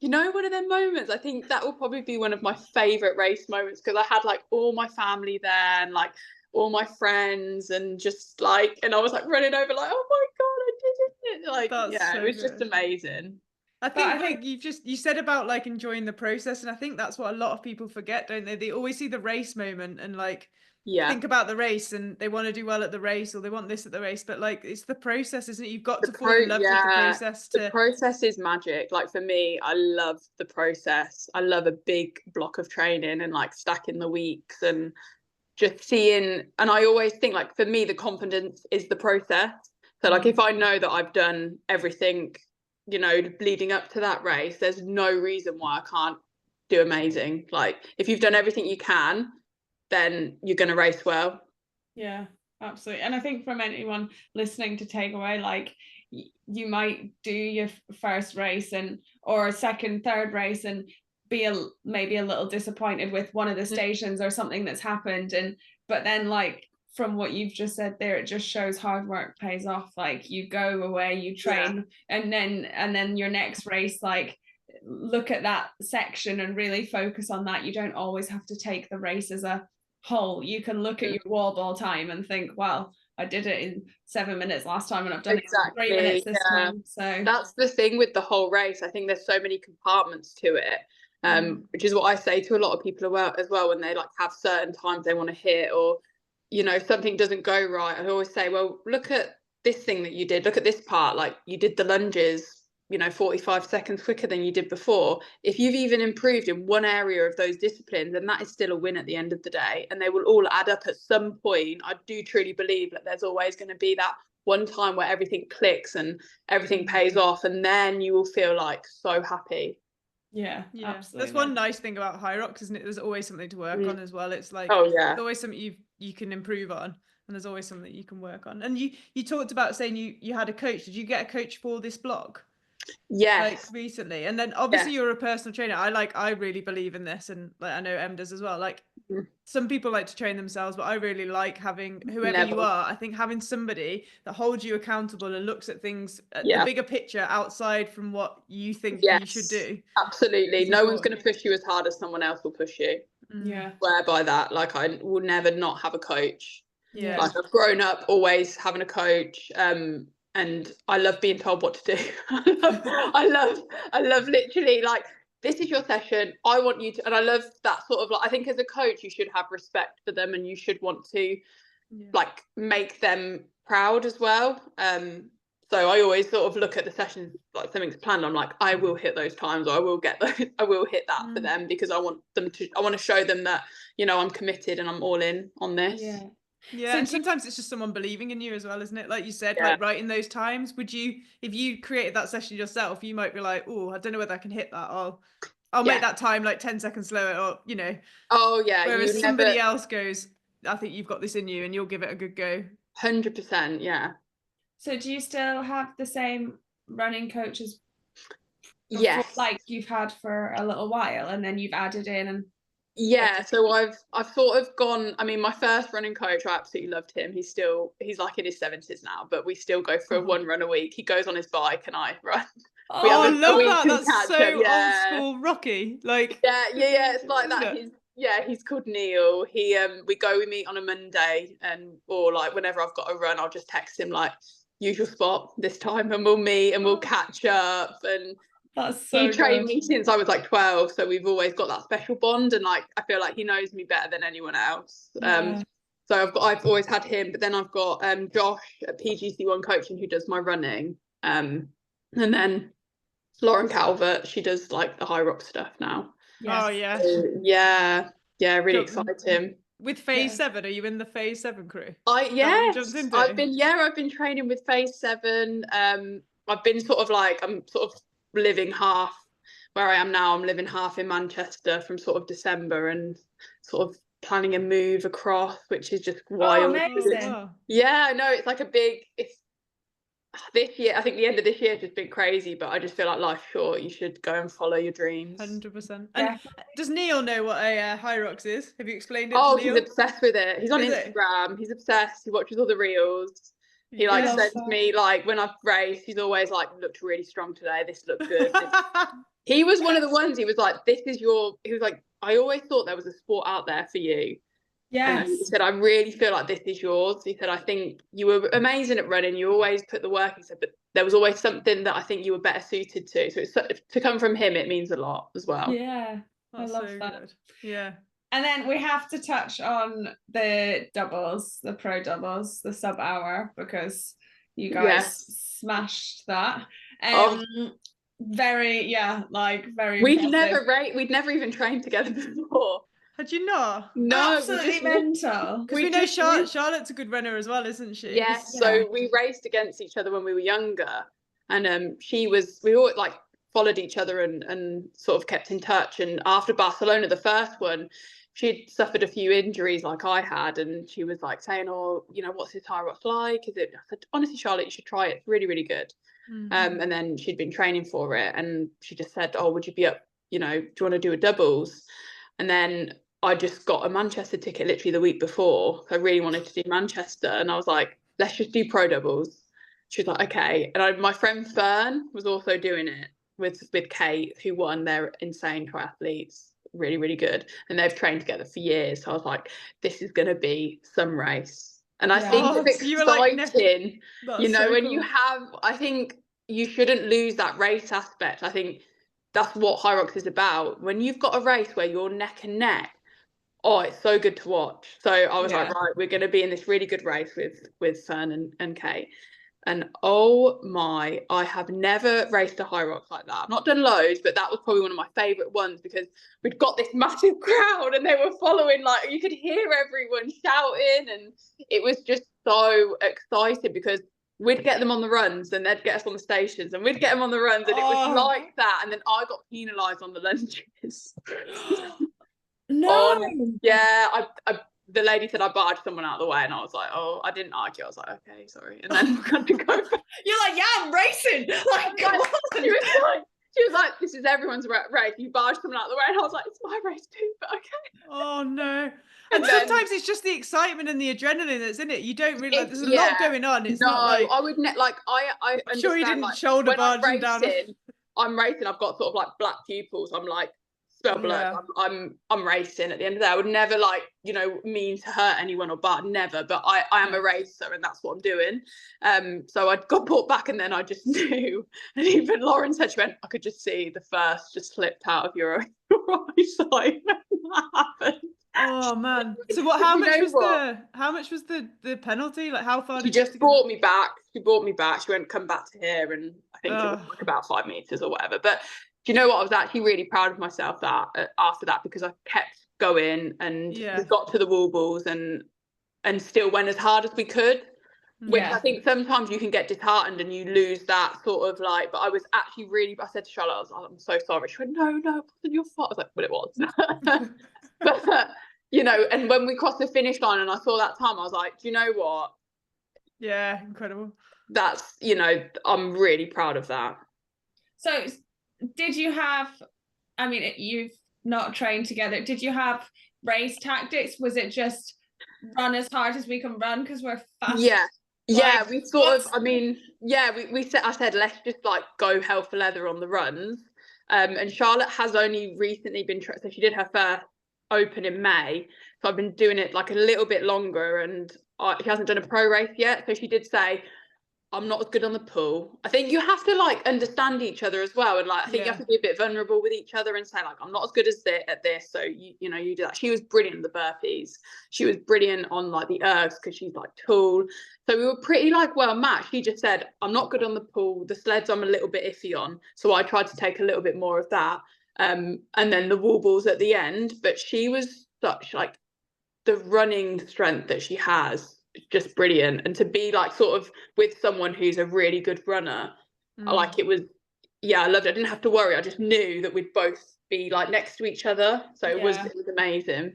one of them moments. I think that will probably be one of my favorite race moments, because I had like all my family there and like all my friends, and just like, and I was like running over like, oh my God, I did it. Like, it was just amazing.
I think you said about like enjoying the process, and I think that's what a lot of people forget, don't they? They always see the race moment, and like think about the race and they want to do well at the race, or they want this at the race, but like it's the process, isn't it? You've got to fall in love with the process.
The process is magic. Like for me, I love the process. I love a big block of training and like stacking the weeks and just seeing. And I always think, like, for me, the confidence is the process. So like if I know that I've done everything, you know, leading up to that race, there's no reason why I can't do amazing. Like if you've done everything you can, then you're going to race well.
Yeah, absolutely. And I think from anyone listening to take away, like you might do your first race or a second, third race and be maybe a little disappointed with one of the stations or something that's happened, but then like from what you've just said there, it just shows hard work pays off. Like you go away, you train, and then your next race, like look at that section and really focus on that. You don't always have to take the race as a whole. You can look at your wall ball time and think, well, I did it in 7 minutes last time and I've done it in 3 minutes this time. So
that's the thing with the whole race. I think there's so many compartments to it, which is what I say to a lot of people as well when they like have certain times they want to hit, or you know something doesn't go right. I always say, well, look at this thing that you did, look at this part, like you did the lunges, you know, 45 seconds quicker than you did before. If you've even improved in one area of those disciplines, then that is still a win at the end of the day, and they will all add up at some point. I do truly believe that there's always going to be that one time where everything clicks and everything pays off, and then you will feel like so happy.
Yeah, absolutely.
That's one nice thing about Hyrox, isn't it? There's always something to work on as well. It's like there's always something you can improve on, and there's always something you can work on. And you talked about saying you had a coach. Did you get a coach for this blog?
Yes.
Like recently, and then obviously you're a personal trainer. I really believe in this, and like I know Em does as well. Like some people like to train themselves, but I really like having whoever you are. I think having somebody that holds you accountable and looks at things at the bigger picture outside from what you think you should do.
Absolutely, no one's going to push you as hard as someone else will push you.
Yeah,
swear by that. Like I will never not have a coach.
Yeah,
like I've grown up always having a coach. And I love being told what to do. I love literally like, this is your session. I want you to, and I love that sort of like, I think as a coach, you should have respect for them and you should want to like make them proud as well. So I always sort of look at the sessions like something's planned. I'm like, I will hit those times, or I will get those, I will hit that for them, because I want to show them that, you know, I'm committed and I'm all in on this.
Yeah, and sometimes it's just someone believing in you as well, isn't it? Like you said, like right in those times, would you, if you created that session yourself, you might be like, oh, I don't know whether I can hit that. I'll make that time like 10 seconds slower, or you know.
Oh yeah.
Whereas somebody else goes, I think you've got this in you, and you'll give it a good go.
100%, yeah.
So do you still have the same running coaches?
Yes.
Like you've had for a little while, and then you've added in and.
Yeah, so I've sort of gone, I mean, my first running coach, I absolutely loved him. He's like in his 70s now, but we still go for one run a week. He goes on his bike and I run.
Oh, I love that. That's so old school Rocky. Like
yeah, it's like that. He's called Neil. We meet on a Monday, or like whenever I've got a run, I'll just text him like, usual spot this time, and we'll meet and we'll catch up. And
that's so
he trained me since I was like 12, so we've always got that special bond, and like I feel like he knows me better than anyone else. So I've always had him, but then I've got Josh at PGC1 Coaching, who does my running, and then Lauren Calvert, she does like the Hyrox stuff now.
Oh yeah,
so, really exciting.
With Phase 7, are you in the Phase 7 crew?
I've been training with Phase 7. I've been I'm sort of living half where I am now. I'm living half in Manchester from sort of December, and sort of planning a move across, which is just wild. Yeah, I know, it's like this year, I think the end of this year has just been crazy, but I just feel like life's short. You should go and follow your dreams.
100%. And does Neil know what a Hyrox is? Have you explained it
to Neil?
He's
obsessed with it. He's on Instagram. He's obsessed. He watches all the reels. He sends me, like, when I've raced, he's always like, looked really strong today, this looked good. He was one of the ones, he was like, he was like, I always thought there was a sport out there for you.
Yes.
He said, I really feel like this is yours. He said, I think you were amazing at running, you always put the work. He said, but there was always something that I think you were better suited to. So to come from him, it means a lot as well.
Yeah, I love that.
Good. Yeah.
And then we have to touch on the doubles, the pro doubles, the sub hour, because you guys smashed that. Very
We'd
impressive.
never even trained together before.
Had you not?
No,
absolutely mental.
Because we know Charlotte's a good runner as well, isn't she?
Yes, so we raced against each other when we were younger, and we all like followed each other and sort of kept in touch. And after Barcelona, the first one, she'd suffered a few injuries like I had, and she was like saying, "Oh, you know, what's this Hyrox like? Is it?" I said, "Honestly, Charlotte, you should try it. It's really, really good." And then she'd been training for it, and she just said, "Oh, would you be up? You know, do you want to do a doubles?" And then I just got a Manchester ticket literally the week before. I really wanted to do Manchester, and I was like, "Let's just do pro doubles." She was like, "Okay." And my friend Fern was also doing it with Kate, who won. They're insane triathletes, really, really good, and they've trained together for years. So I was like, "This is going to be some race." And I think it's exciting, you know, so when you have, I think you shouldn't lose that race aspect. I think that's what Hyrox is about. When you've got a race where you're neck and neck, oh, it's so good to watch. So I was like, right, we're going to be in this really good race with Fern and Kate. And oh my, I have never raced a Hyrox like that. I've not done loads, but that was probably one of my favourite ones because we'd got this massive crowd and they were following, like you could hear everyone shouting, and it was just so exciting because we'd get them on the runs and they'd get us on the stations, and we'd get them on the runs, and it was like that. And then I got penalised on the lunges.
No.
The lady said I barged someone out of the way, and I was like, oh, I didn't argue. I was like, okay, sorry. And then we had to go back.
You're like, yeah, I'm racing. Like, come on.
She was like, this is everyone's race. You barged someone out of the way, and I was like, it's my race too, but okay.
Oh no. And sometimes it's just the excitement and the adrenaline that's in it. You don't really there's a lot going on. It's not like
I would I'm
sure you didn't shoulder barging down.
I'm racing, I've got sort of like black pupils. I'm like, spell blood. I'm racing at the end of the day. I would never mean to hurt anyone or bar, never, but I am a racer and that's what I'm doing. So I got brought back, and then I just knew, and even Lauren said, she went, I could just see the first just slipped out of your eyesight when that happened.
Oh man. So how much was the penalty? Like how far
did you brought me back? She brought me back. She went, come back to here, and I think it was like about 5 meters or whatever. But do you know what? I was actually really proud of myself after that, because I kept going and we got to the wall balls and still went as hard as we could. Which I think sometimes you can get disheartened and you lose that sort of like. But I was actually I said to Charlotte, I was like, I'm so sorry. She went, no, it wasn't your fault. I was like, well, it was. But and when we crossed the finish line and I saw that time, I was like, do you know what?
Yeah, incredible.
That's I'm really proud of that.
So did you have, I mean, you've not trained together, did you have race tactics? Was it just run as hard as we can run because we're fast?
We sort of, we said, I said, let's just like go hell for leather on the runs. And Charlotte has only recently been, so she did her first open in May, so I've been doing it like a little bit longer, and she hasn't done a pro race yet. So she did say, I'm not as good on the pool. I think you have to like understand each other as well, and like I think you have to be a bit vulnerable with each other and say like, I'm not as good as at this, so you do that. She was brilliant in the burpees. She was brilliant on like the ergs because she's like tall. So we were pretty like well matched. She just said, I'm not good on the pool. The sleds I'm a little bit iffy on, so I tried to take a little bit more of that. And then the wall balls at the end. But she was such like the running strength that she has, just brilliant. And to be like sort of with someone who's a really good runner, like it was, I loved it. I didn't have to worry. I just knew that we'd both be like next to each other. So it was amazing.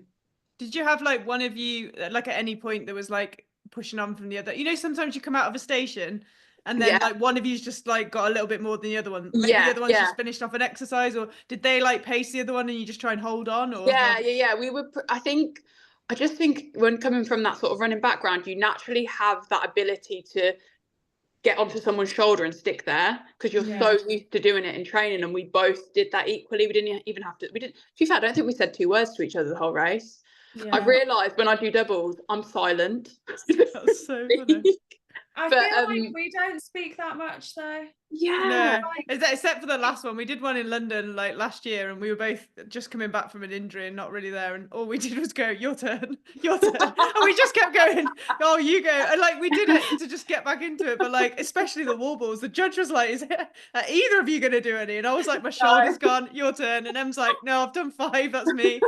Did you have like one of you like at any point that was like pushing on from the other? Sometimes you come out of a station and then like one of you's just like got a little bit more than the other one. Maybe the other one's just finished off an exercise, or did they like pace the other one and you just try and hold on? Or
we were. I just think when coming from that sort of running background, you naturally have that ability to get onto someone's shoulder and stick there because you're so used to doing it in training. And we both did that equally. We didn't even have to. To be fair, I don't think we said 2 words to each other the whole race. I realised when I do doubles, I'm silent.
That's so funny.
I feel like we don't speak that much though.
Yeah.
No, except for the last one. We did one in London like last year, and we were both just coming back from an injury and not really there. And all we did was go, your turn, your turn. And we just kept going, oh, you go. And like we did it to just get back into it. But like, especially the wall balls, the judge was like, are either of you going to do any? And I was like, my shoulder's gone, your turn. And Em's like, no, I've done 5, that's me.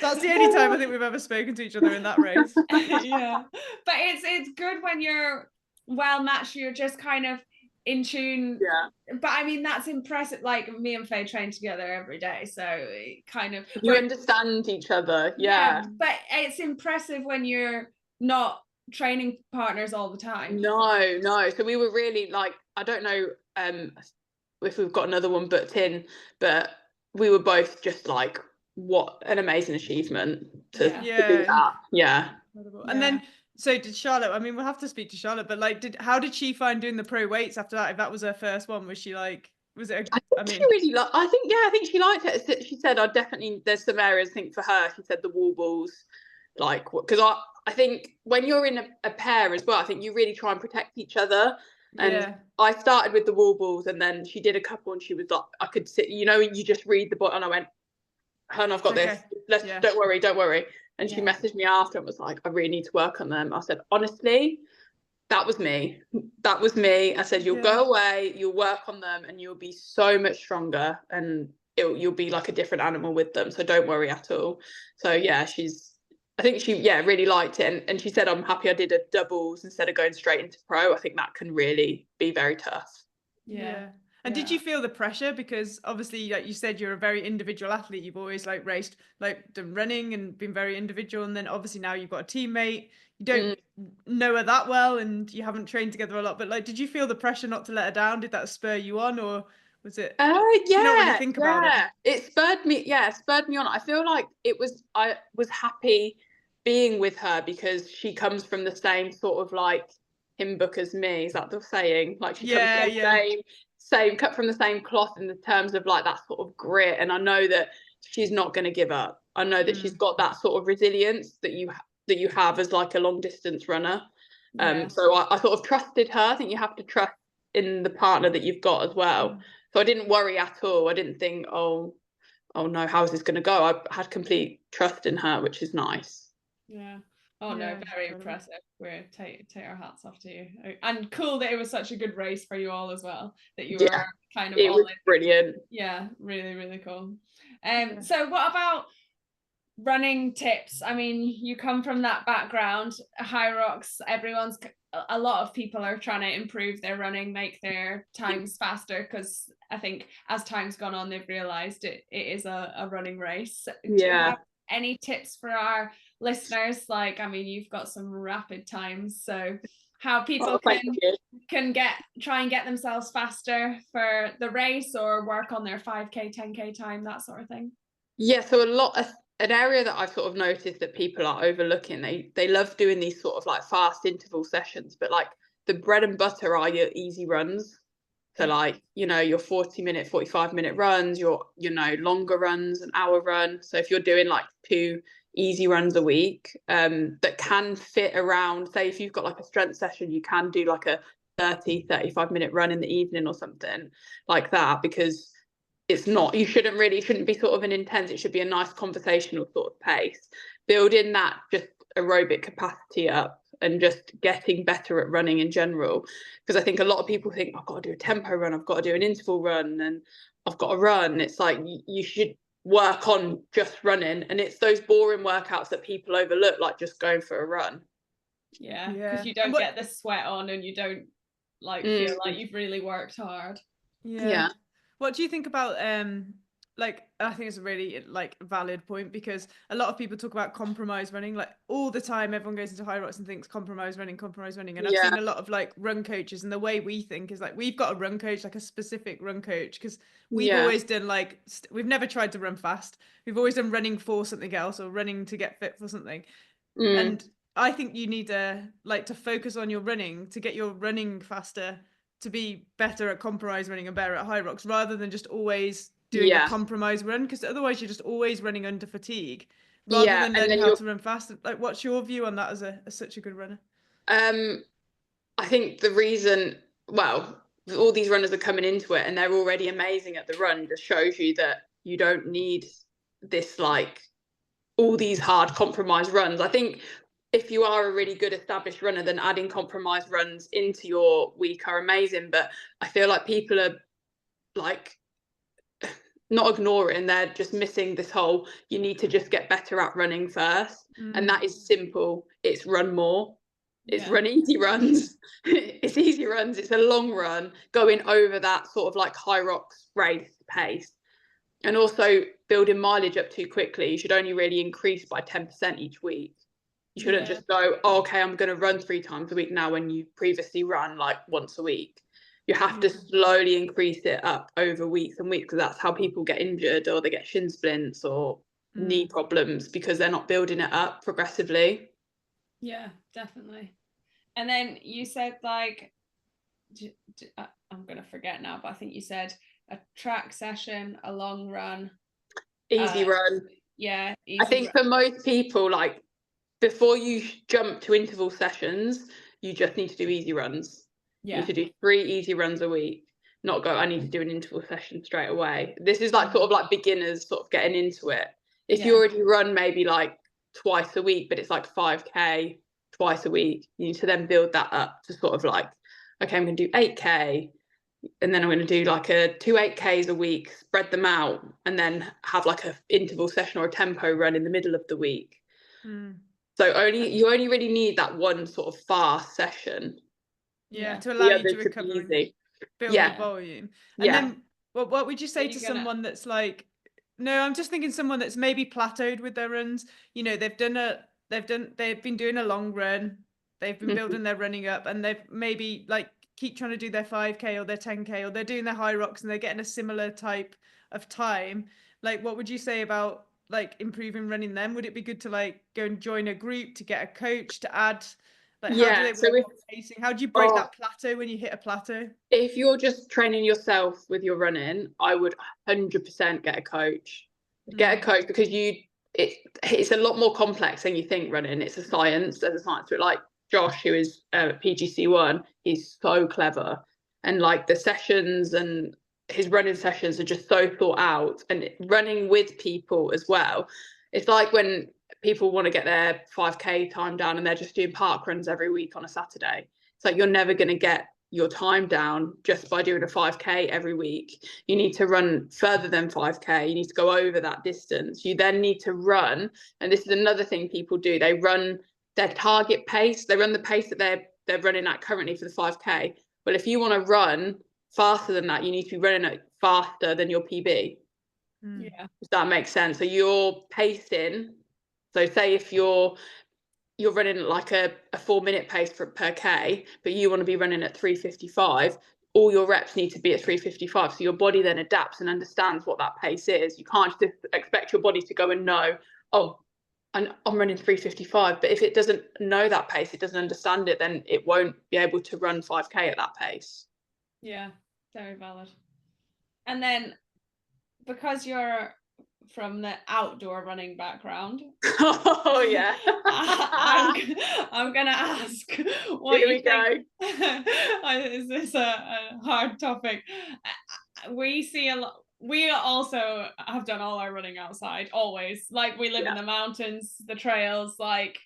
That's the only time I think we've ever spoken to each other in that race.
Yeah, but it's good when you're well matched, you're just kind of in tune.
Yeah,
but I mean, that's impressive. Like me and Faye train together every day, so it kind of
you understand each other. Yeah.
but it's impressive when you're not training partners all the time.
No, so we were really like, I don't know if we've got another one booked in, but we were both just like, what an amazing achievement to do that. Yeah.
And then so did Charlotte. I mean, we'll have to speak to Charlotte, but like how did she find doing the pro weights after that? If that was her first one, was she like, was it
I think she liked it. She said, there's some areas I think for her. She said the wall balls, like, because I think when you're in a pair as well, I think you really try and protect each other. And I started with the wall balls, and then she did a couple, and she was like, I could sit, you just read the book, and I went, hun, I've got this. Don't worry. And she messaged me after and was like, I really need to work on them. I said, honestly, that was me. I said, you'll go away, you'll work on them, and you'll be so much stronger, and you'll be like a different animal with them. So don't worry at all. So yeah, I think she really liked it. And she said, I'm happy I did a doubles instead of going straight into pro. I think that can really be very tough.
Yeah. And did you feel the pressure? Because obviously, like you said, you're a very individual athlete. You've always like raced, like done running and been very individual. And then obviously now you've got a teammate. You don't know her that well, and you haven't trained together a lot. But like, did you feel the pressure not to let her down? Did that spur you on, or was it?
Yeah,
you don't really think about it.
It spurred me. Yeah, it spurred me on. I feel like I was happy being with her because she comes from the same sort of like hymn book as me. Is that the saying? Like she comes from the same cut from the same cloth in the terms of like that sort of grit. And I know that she's not going to give up. I know that she's got that sort of resilience that you have as like a long distance runner. So I sort of trusted her. I think you have to trust in the partner that you've got as well. So I didn't worry at all. I didn't think, oh no, how's this going to go? I had complete trust in her, which is nice.
Yeah. Oh no, very impressive. We're take our hats off to you. And cool that it was such a good race for you all as well. That you were kind of all in.
Brilliant.
Yeah, really, really cool. So what about running tips? I mean, you come from that background, Hyrox, a lot of people are trying to improve their running, make their times faster, because I think as time's gone on, they've realized it is a running race. Do you have any tips for our listeners? Like, I mean, you've got some rapid times, so how people can try and get themselves faster for the race, or work on their 5k 10k time, that sort of thing.
So an area that I've sort of noticed that people are overlooking, they love doing these sort of like fast interval sessions, but like the bread and butter are your easy runs. So like, your 40-minute, 45-minute runs, your, longer runs, an hour run. So if you're doing like 2 easy runs a week, that can fit around, say if you've got like a strength session, you can do like a 35-minute run in the evening or something like that, because you shouldn't be sort of an intense, it should be a nice conversational sort of pace, building that just aerobic capacity up and just getting better at running in general. Because I think a lot of people think, I've got to do a tempo run, I've got to do an interval run, and I've got to run. It's like you should work on just running, and it's those boring workouts that people overlook, like just going for a run.
Because you don't get the sweat on, and you don't feel like you've really worked hard.
What do you think about I think it's a really valid point, because a lot of people talk about compromise running, like all the time. Everyone goes into Hyrox and thinks compromise running, and I've seen a lot of run coaches, and the way we think is like we've got a run coach, like a specific run coach, because we've always done we've never tried to run fast. We've always done running for something else, or running to get fit for something. And I think you need to focus on your running to get your running faster, to be better at compromise running and better at Hyrox, rather than just always doing a compromise run, because otherwise you're just always running under fatigue rather than learning how to run fast. Like, what's your view on that as such a good runner?
I think the reason, all these runners are coming into it and they're already amazing at the run, just shows you that you don't need this like all these hard compromise runs. I think if you are a really good established runner, then adding compromise runs into your week are amazing. But I feel like people are like not ignoring, they're just missing this whole, you need to just get better at running first. And that is simple. It's run more. It's run easy runs. It's easy runs. It's a long run going over that sort of like Hyrox race pace. And also building mileage up too quickly. You should only really increase by 10% each week. You shouldn't just go, oh, okay, I'm going to run 3 times a week now when you previously run like once a week. You have to slowly increase it up over weeks and weeks, because that's how people get injured, or they get shin splints or knee problems, because they're not building it up progressively.
Yeah, definitely. And then you said like, I'm going to forget now, but I think you said a track session, a long run.
Easy run.
Yeah.
I think for most people, like before you jump to interval sessions, you just need to do easy runs. You need to do 3 easy runs a week, not go, I need to do an interval session straight away. This is like sort of like beginners sort of getting into it. If you already run maybe like twice a week, but it's like 5K twice a week, you need to then build that up to sort of like, okay, I'm going to do 8K, and then I'm going to do like 2 8Ks a week, spread them out, and then have like a interval session or a tempo run in the middle of the week. So you only really need that one sort of fast session.
To allow you to recover and build the volume. And then what would you say to someone that's like, no, I'm just thinking someone that's maybe plateaued with their runs. You know, they've been doing a long run, they've been building their running up, and they've maybe like keep trying to do their 5K or their 10K, or they're doing their Hyrox and they're getting a similar type of time. Like, what would you say about like improving running them? Would it be good to like go and join a group, to get a coach, to add like how do you break that plateau when you hit a plateau?
If you're just training yourself with your running, I would 100% get a coach. Get a coach, because it's a lot more complex than you think. Running, it's a science. There's a science to it. Like Josh, who is PGC1, he's so clever, and like the sessions and his running sessions are just so thought out, and running with people as well. It's like when people want to get their 5K time down and they're just doing park runs every week on a Saturday. It's like, you're never going to get your time down just by doing a 5K every week. You need to run further than 5K. You need to go over that distance. You then need to run, and this is another thing people do, they run their target pace. They run the pace that they're running at currently for the 5K. Well, if you want to run faster than that, you need to be running it faster than your PB. Does that make sense? So you're pacing. So say if you're running like a 4-minute pace per K, but you want to be running at 3:55, all your reps need to be at 3:55. So your body then adapts and understands what that pace is. You can't just expect your body to go and know, oh, I'm running 3:55. But if it doesn't know that pace, it doesn't understand it, then it won't be able to run 5K at that pace.
Yeah, very valid. And then because you're from the outdoor running background, I'm gonna ask what
Here
you
we think.
Go. Is this a hard topic? We see a lot. We also have done all our running outside, always. Like, we live in the mountains, the trails, like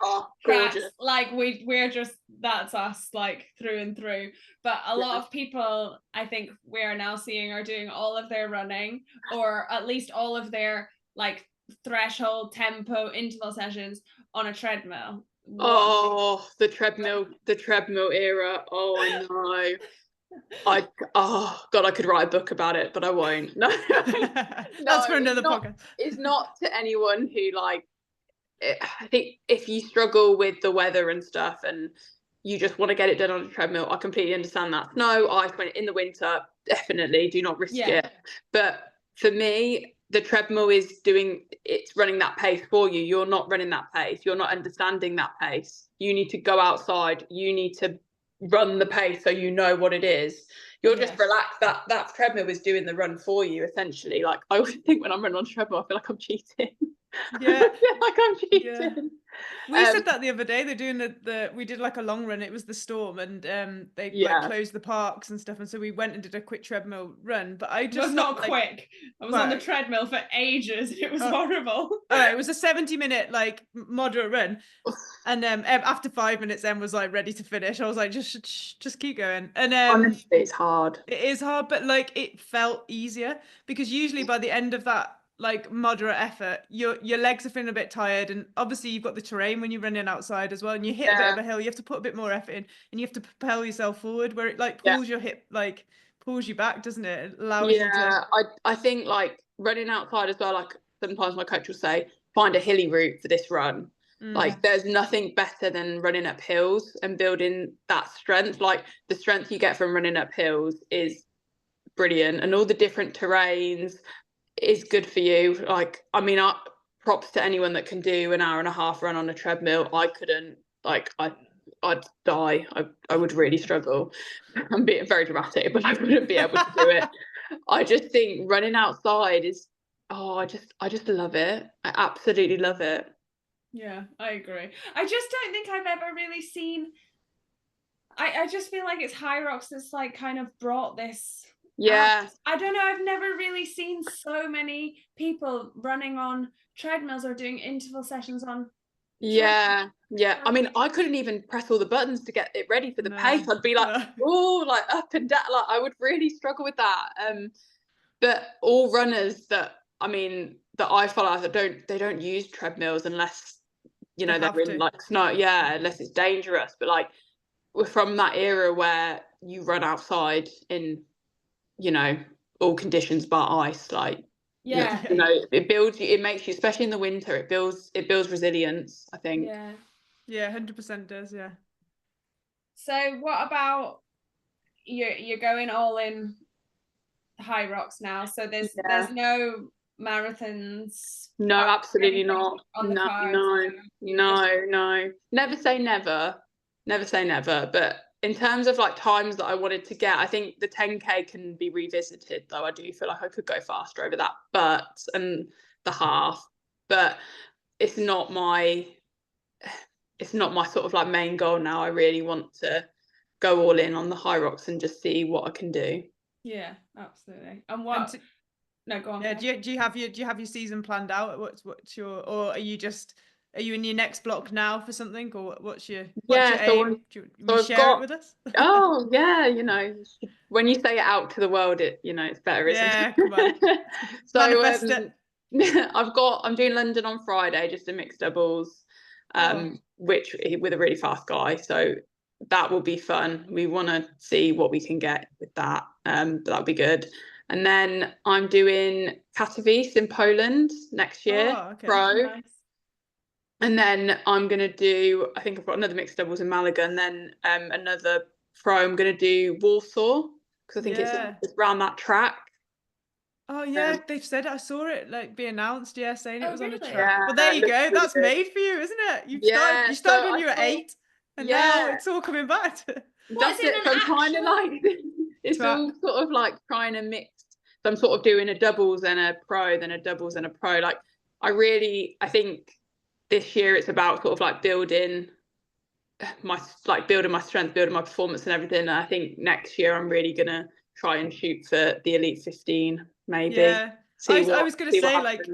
gorgeous.
Like we're just, that's us, like through and through. But a lot of people, I think we're now seeing, are doing all of their running, or at least all of their like threshold tempo interval sessions on a treadmill.
The treadmill era. Oh, I know. God, I could write a book about it, but I won't. No,
that's for another podcast.
It's not to anyone who I think if you struggle with the weather and stuff and you just want to get it done on a treadmill, I completely understand that. No, I went in the winter, definitely do not risk it. But for me, the treadmill it's running that pace for you. You're not running that pace. You're not understanding that pace. You need to go outside. You need to run the pace so you know what it is. You're just relaxed. That treadmill is doing the run for you, essentially. Like, I always think when I'm running on a treadmill, I feel like I'm cheating.
Yeah.
I feel like I'm cheating.
Yeah. We said that the other day. They're doing we did like a long run. It was the storm, and they like closed the parks and stuff. And so we went and did a quick treadmill run. But I
It
just
was not
like,
quick. I was on the treadmill for ages. It was horrible.
It was a 70-minute like moderate run, and after 5 minutes, Em was like ready to finish. I was like, just keep going. And
honestly, it's hard.
It is hard, but like it felt easier because usually by the end of that like moderate effort, your legs are feeling a bit tired, and obviously you've got the terrain when you're running outside as well, and you hit a bit of a hill, you have to put a bit more effort in, and you have to propel yourself forward, where it like pulls your hip, like pulls you back, doesn't it? It allows you to.
I think like running outside as well, like sometimes my coach will say, find a hilly route for this run. Like there's nothing better than running up hills and building that strength. Like the strength you get from running up hills is brilliant, and all the different terrains is good for you. Like, I mean, props to anyone that can do an hour and a half run on a treadmill. I couldn't. Like, I'd die. I would really struggle. I'm being very dramatic, but I wouldn't be able to do it. I just think running outside is, I just love it. I absolutely love it.
Yeah, I agree. I just don't think I've ever really seen. I just feel like it's Hyrox that's like kind of brought this.
Yeah.
I don't know. I've never really seen so many people running on treadmills or doing interval sessions on.
Yeah. I mean, I couldn't even press all the buttons to get it ready for the pace. I'd be like, like up and down. Like I would really struggle with that. But all runners that I follow that they don't use treadmills unless they're in like snow. Yeah, unless it's dangerous. But like we're from that era where you run outside in all conditions but ice, like it makes you, especially in the winter, it builds resilience, I think.
100% does.
So what about you're going all in Hyrox now, so there's no marathons?
No, absolutely not.
On the cards?
No, never say never, but in terms of like times that I wanted to get, I think the 10K can be revisited, though I do feel like I could go faster over that, and the half, but it's not my sort of like main goal now. I really want to go all in on the Hyrox and just see what I can do.
Yeah, absolutely. And what? No, go on.
Yeah, do you have your season planned out? What's your, or are you in your next block now for something, or what's your aim? Do you share it with us?
Oh yeah, when you say it out to the world, it's better, isn't it?
Come on.
So I'm doing London on Friday, just a mixed doubles, which with a really fast guy, so that will be fun. We want to see what we can get with that. That'll be good. And then I'm doing Katowice in Poland next year, pro. Nice. And then I'm going to do, I think I've got another mixed doubles in Malaga, and then another pro. I'm going to do Warsaw, because I think it's around that track.
Oh yeah, they've said it. I saw it like be announced. Yeah, saying it was on a track.
Yeah,
well, there you go. That's made for you, isn't it? You started when you were 8, and now it's all coming back.
That's it. So I'm trying to like, it's all sort of like trying to mix. So I'm sort of doing a doubles and a pro, then a doubles and a pro. Like I think this year it's about sort of like building my strength, building my performance and everything. And I think next year I'm really gonna try and shoot for the elite 15, maybe.
Yeah, I was gonna say, like,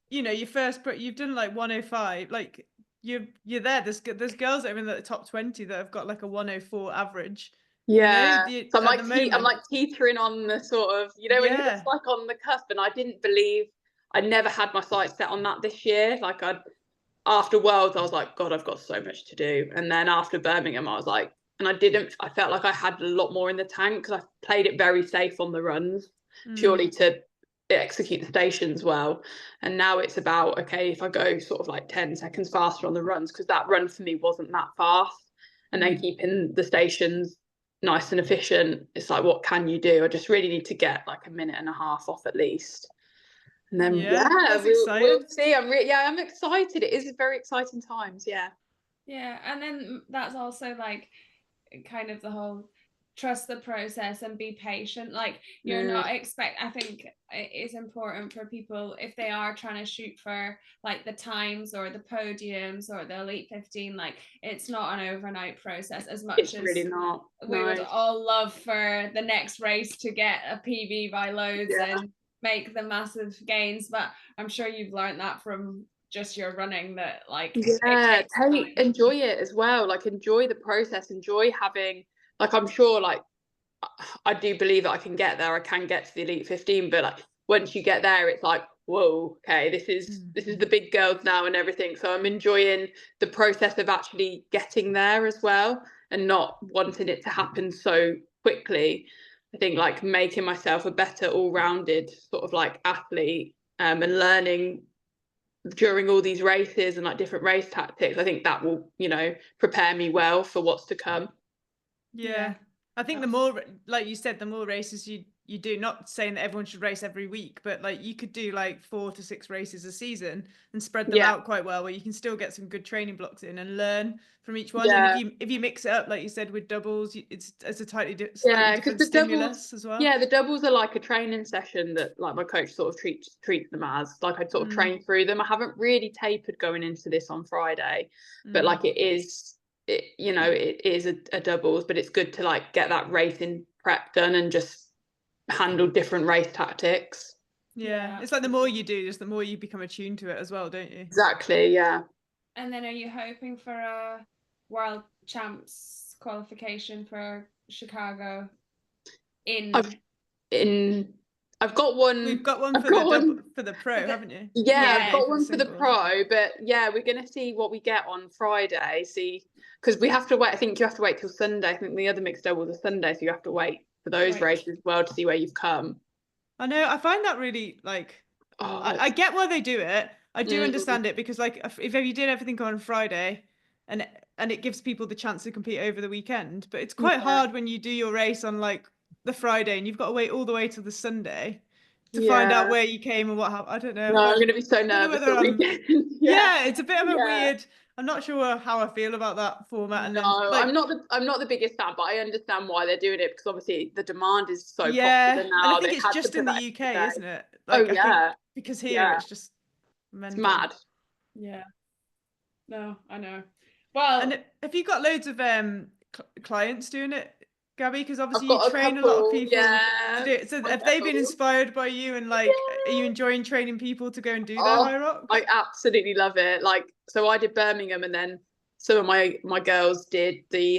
your first, but you've done like 105, like you're there. There's girls that are in the top 20 that have got like a 104 average.
Yeah, so I'm like teetering on the sort of, when you're just like on the cusp, and I never had my sights set on that this year. Like after Worlds, I was like, God, I've got so much to do. And then after Birmingham, I was like, and I felt like I had a lot more in the tank, because I played it very safe on the runs, purely to execute the stations well. And now it's about, okay, if I go sort of like 10 seconds faster on the runs, because that run for me wasn't that fast, and then keeping the stations nice and efficient, it's like, what can you do? I just really need to get like a minute and a half off at least. And then we'll see. I'm excited. It is very exciting times. Yeah,
and then that's also like kind of the whole trust the process and be patient. Like you're not I think it is important for people, if they are trying to shoot for like the times or the podiums or the Elite 15, like it's not an overnight process, as much
It's
as
really not.
we would all love for the next race to get a PB by loads and make the massive gains. But I'm sure you've learned that from just your running, that like
enjoy it as well. Like enjoy the process, enjoy having, like, I'm sure, like, I do believe that I can get there. I can get to the Elite 15, but like once you get there, it's like, whoa, okay, this is the big girls now and everything. So I'm enjoying the process of actually getting there as well, and not wanting it to happen so quickly. I think like making myself a better all-rounded sort of like athlete, and learning during all these races and like different race tactics, I think that will, you know, prepare me well for what's to come.
Yeah. I think the more, like you said, the more races you do, not saying that everyone should race every week, but like you could do like 4 to 6 races a season and spread them out quite well, where you can still get some good training blocks in and learn from each one. And if you mix it up, like you said, with doubles, it's a slightly different
the
stimulus as well.
Yeah, the doubles are like a training session that like my coach sort of treats them as. Like I sort of train through them. I haven't really tapered going into this on Friday, but like it is a doubles, but it's good to like get that racing prep done and just handle different race tactics.
It's like the more you do, just the more you become attuned to it as well, don't you?
Exactly. Yeah.
And then are you hoping for a world champs qualification for Chicago?
I've got one.
We've got one for the pro, haven't you?
I've got one for the pro, but we're gonna see what we get on Friday. See, because we have to wait. I think you have to wait till Sunday. I think the other mixed doubles are Sunday, so you have to wait for those races as well to see where you've come.
I know. I find that really like. I get why they do it. I do understand it, because like if you did everything on Friday, and it gives people the chance to compete over the weekend, but it's quite hard when you do your race on like the Friday and you've got to wait all the way till the Sunday to find out where you came and what happened. I don't know.
No, I'm gonna be so nervous.
It's a bit of a weird. I'm not sure how I feel about that format. And
I'm not the biggest fan, but I understand why they're doing it, because obviously the demand is so popular now.
And I think it's just in the UK, isn't it? Like, I think because here it's just
it's mad.
Yeah. No, I know. Well,
and have you got loads of clients doing it, Gabby? Because obviously you train a lot of people to do it. So have they been inspired by you, and like are you enjoying training people to go and do their Hyrox?
I absolutely love it. Like, so I did Birmingham, and then some of my girls did the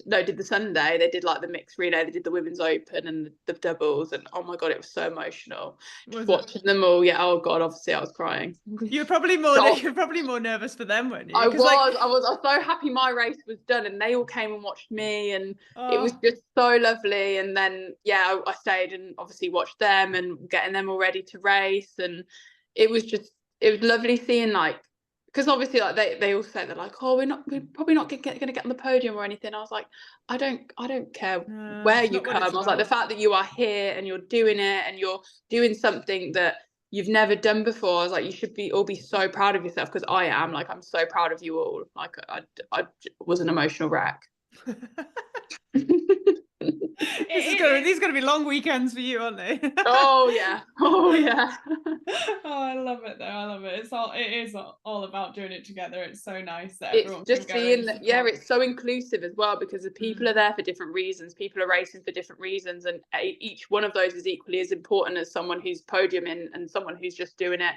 did the Sunday. They did like the mixed relay, they did the women's open and the doubles, and oh my god, it was so emotional just watching them all. Oh god, obviously I was crying.
You're probably more nervous for them, weren't you?
I was so happy my race was done, and they all came and watched me, and it was just so lovely. And then I stayed and obviously watched them and getting them all ready to race, and it was lovely seeing, like, because obviously like they all say, they're like, oh, we're probably not gonna get on the podium or anything. I was like, I don't care where you come. I was like, the fact that you are here and you're doing it and you're doing something that you've never done before, I was like, you should all be so proud of yourself, because I am. Like, I'm so proud of you all. Like, I was an emotional wreck.
These are going to be long weekends for you, aren't they?
Oh yeah.
Oh, I love it though. I love it. It is all about doing it together. It's so nice that everyone
just seeing that. It's so inclusive as well, because the people are there for different reasons. People are racing for different reasons, and each one of those is equally as important as someone who's podiuming and someone who's just doing it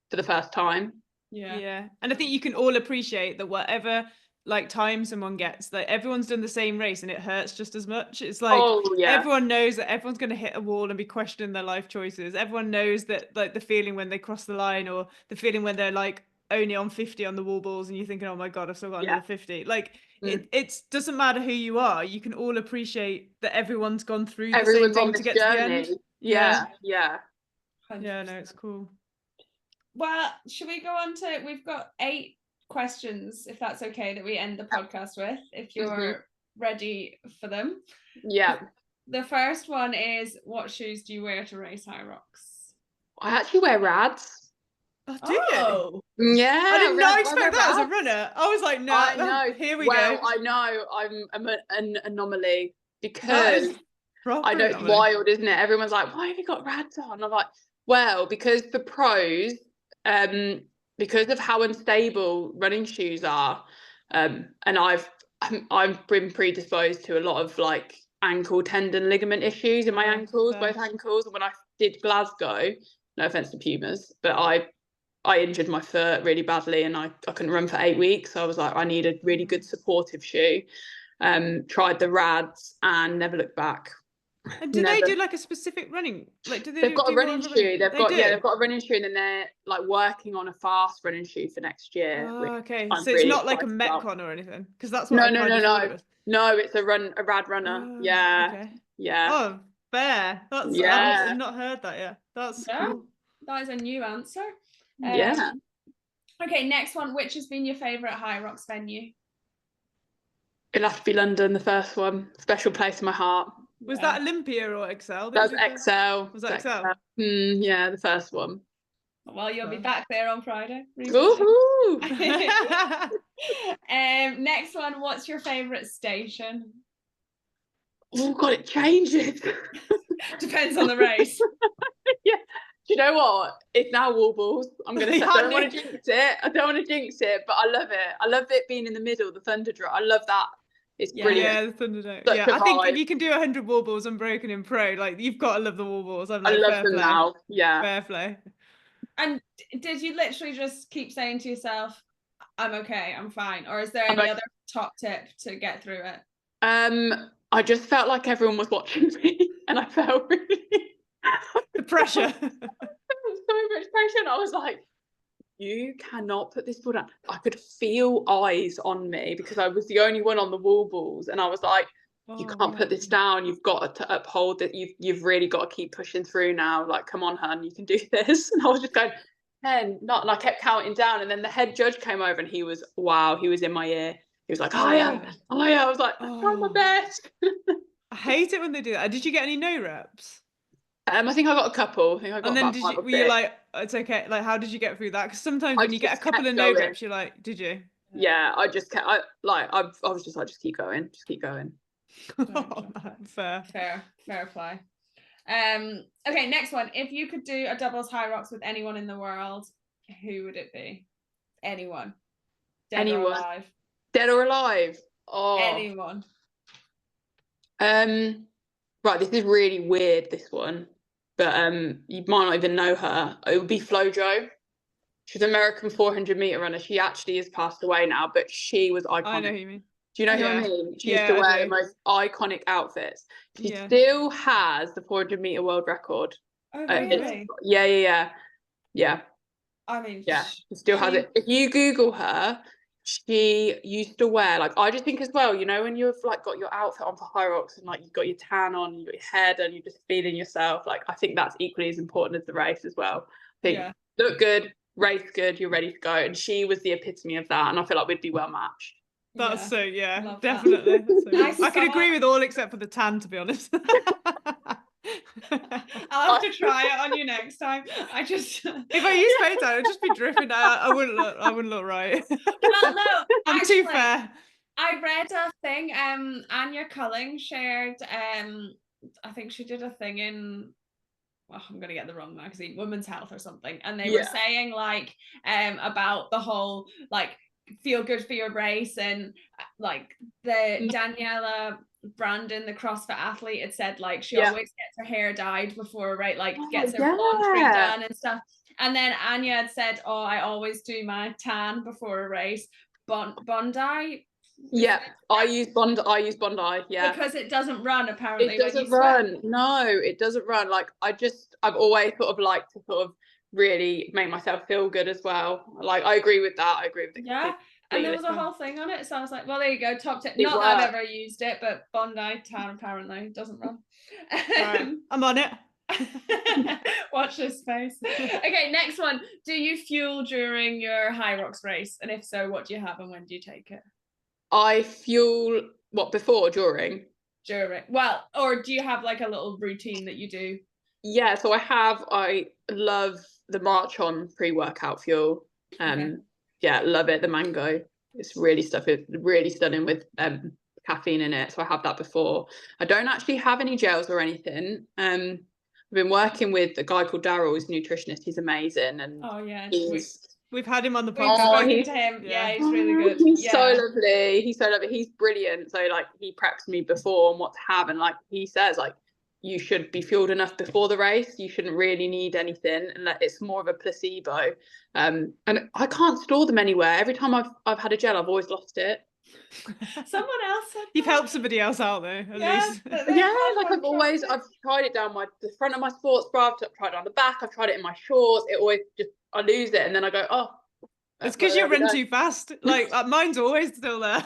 for the first time.
And I think you can all appreciate that whatever like time someone gets, that everyone's done the same race and it hurts just as much. It's like everyone knows that everyone's going to hit a wall and be questioning their life choices. Everyone knows that, like, the feeling when they cross the line, or the feeling when they're like only on 50 on the wall balls and you're thinking, oh my god, I've still got another 50. Like it doesn't matter who you are, you can all appreciate that everyone's gone through the same thing to get
journey.
to the end.
No,
it's cool.
Well, should we go on to, we've got 8 questions, if that's okay, that we end the podcast with, if you're ready for them. The first one is, what shoes do you wear to race Hyrox?
I actually wear Rads.
Oh, do you?
Yeah,
I did not expect that as a runner. I was like, no, here we go.
I know I'm an anomaly. because I know it's wild, isn't it? Everyone's like, why have you got Rads on? I'm like, well, because for pros, because of how unstable running shoes are, and I've been predisposed to a lot of like ankle tendon ligament issues in my ankles, both ankles. And when I did Glasgow, no offense to Pumas, but I injured my foot really badly and I couldn't run for 8 weeks. So I was like, I need a really good supportive shoe. Tried the Rads and never looked back.
And do they do like a specific running? Like, do they?
They've got a running shoe. They've got a running shoe, and then they're like working on a fast running shoe for next year.
Oh, okay. So it's not like a Metcon or anything, because that's what
No, it's a Rad runner.
Oh,
yeah,
okay.
yeah.
Oh, fair. That's I've not heard that yet. That's cool.
That is a new answer.
Yeah.
Okay, next one. Which has been your favourite Hyrox venue?
It'll have to be London, the first one. Special place in my heart.
Was that Olympia or Excel?
That was Excel.
Was that Excel?
Yeah, the first one.
Well, you'll be back there on Friday.
Woohoo!
Next one. What's your favourite station?
Oh God, it changes.
Depends on the race.
Yeah. Do you know what? It's now Warbles. I'm going to say, I don't want to jinx it. But I love it. I love it being in the middle, the Thunder Drop. I love that. It's brilliant.
Yeah, the Thunder Drop. Yeah, I think if you can do 100 Warbles unbroken in pro, like you've got to love the Warbles. I
love them now. Yeah.
Fair play.
And did you literally just keep saying to yourself, I'm okay, I'm fine? Or is there any other top tip to get through it?
I just felt like everyone was watching me and I felt really...
the pressure.
So much pressure. And I was like, you cannot put this ball down. I could feel eyes on me because I was the only one on the wall balls. And I was like, you can't put this down. You've got to uphold it. You've really got to keep pushing through now. Like, come on, hun, you can do this. And I was just going, 10, not, and I kept counting down. And then the head judge came over and he was in my ear. He was like, I was like, I'm trying my best.
I hate it when they do that. Did you get any no reps?
I think I got a couple.
And then were you like, it's okay? Like, how did you get through that? Because sometimes when you get a couple of no reps, you're like, did you?
Yeah, I just kept. I was just like, just keep going.
Fair play. Okay, next one. If you could do a doubles Hyrox with anyone in the world, who would it be? Anyone. Dead or alive.
Dead or alive? Oh.
Anyone.
Right, this is really weird, this one. But you might not even know her. It would be Flojo. She's an American 400 meter runner. She actually has passed away now, but she was iconic.
I know who you mean.
Do you know who I mean? She used to wear the most iconic outfits. She still has the 400 meter world record.
Oh, really?
Yeah.
I mean,
she still has it. If you Google her, she used to wear, like, I just think as well, you know, when you've like got your outfit on for Hyrox and like you've got your tan on, you've got your head and you're just feeling yourself, like I think that's equally as important as the race as well. I think look good, race good, you're ready to go. And she was the epitome of that, and I feel like we'd be well matched.
That's definitely. I can agree with all except for the tan, to be honest.
I'll have to try it on you next time. If
I use spray tan, it'd just be dripping out. I wouldn't look right.
Well, no,
I'm too fair.
I read a thing. Anya Culling shared. I think she did a thing in. Well, I'm gonna get the wrong magazine, Women's Health or something, and they were saying like about the whole like feel good for your race, and like the Daniela Brandon, the CrossFit athlete, had said like she always gets her hair dyed before, right? Like gets her blonde redone and stuff. And then Anya had said, "Oh, I always do my tan before a race." Bondi.
Yeah, I use Bondi. Yeah,
because it doesn't run apparently.
It doesn't run. No, it doesn't run. Like I've always sort of liked to sort of really make myself feel good as well. Like I agree with that.
Yeah. And there was a whole thing on it, so I was like, well, there you go, top tip. Not that I've ever used it, but Bondi tan apparently doesn't run.
Right, I'm on it.
Watch this space. Okay, next one. Do you fuel during your Hyrox race? And if so, what do you have and when do you take it?
I fuel, what, before or during?
During. Well, or do you have like a little routine that you do?
Yeah, so I love the March On pre-workout fuel. Yeah, love it. The mango. It's really stunning with caffeine in it, so I have that before. I don't actually have any gels or anything. I've been working with a guy called Daryl, who's a nutritionist. He's amazing, and
we've had him on the
We've
podcast.
spoken to him. Yeah, he's really good.
He's so lovely. He's so lovely. He's brilliant. So like, he preps me before on what to have, and like he says, like, you should be fueled enough before the race. You shouldn't really need anything, and that it's more of a placebo. And I can't store them anywhere. Every time I've had a gel, I've always lost it.
Someone else said
You've helped somebody else out though, at least.
Yeah, like I've tried it down the front of my sports bra, I've tried it on the back, I've tried it in my shorts. It always just, I lose it, and then I go, oh.
It's because you run too fast. Like mine's always still there.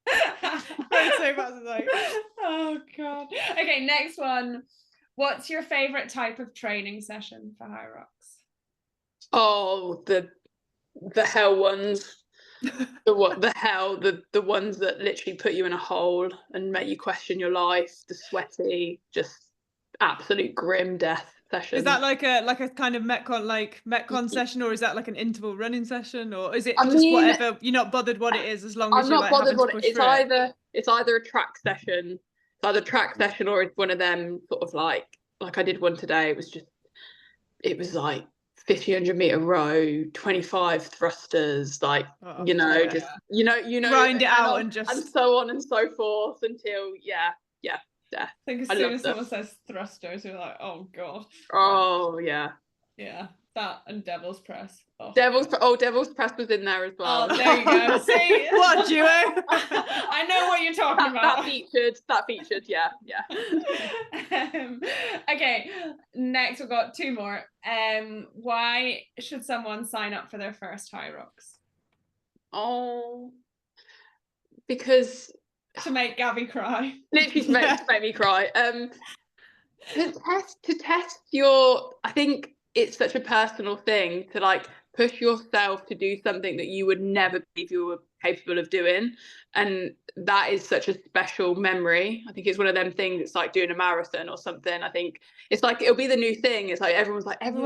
It's so fast, like,
oh god. Okay, next one. What's your favorite type of training session for Hyrox?
Oh, the hell ones. The ones that literally put you in a hole and make you question your life. The sweaty, just absolute grim death session.
Is that like a kind of Metcon session, or is that like an interval running session, or is it whatever? You're not bothered what it is, as long as
I'm
you're
not
like
bothered what
it's either.
It's either a track session, or it's one of them sort of like I did one today. It was like 1,500 meter row, 25 thrusters, like just
grind it out and
so on and so forth until death.
I think as soon as someone says thrusters, you're like, oh god.
Oh yeah.
That and Devil's Press.
Devil's Press was in there as well.
Oh, there you go. See,
what duo?
I know what you're talking about.
That featured, yeah.
Okay, next we've got two more. Why should someone sign up for their first Hyrox?
Oh, because
to make Gabby cry.
Literally to make me cry. To test your, I think it's such a personal thing to like push yourself to do something that you would never believe you were capable of doing, and that is such a special memory. I think it's one of them things. It's like doing a marathon or something. I think it's like it'll be the new thing. It's like everyone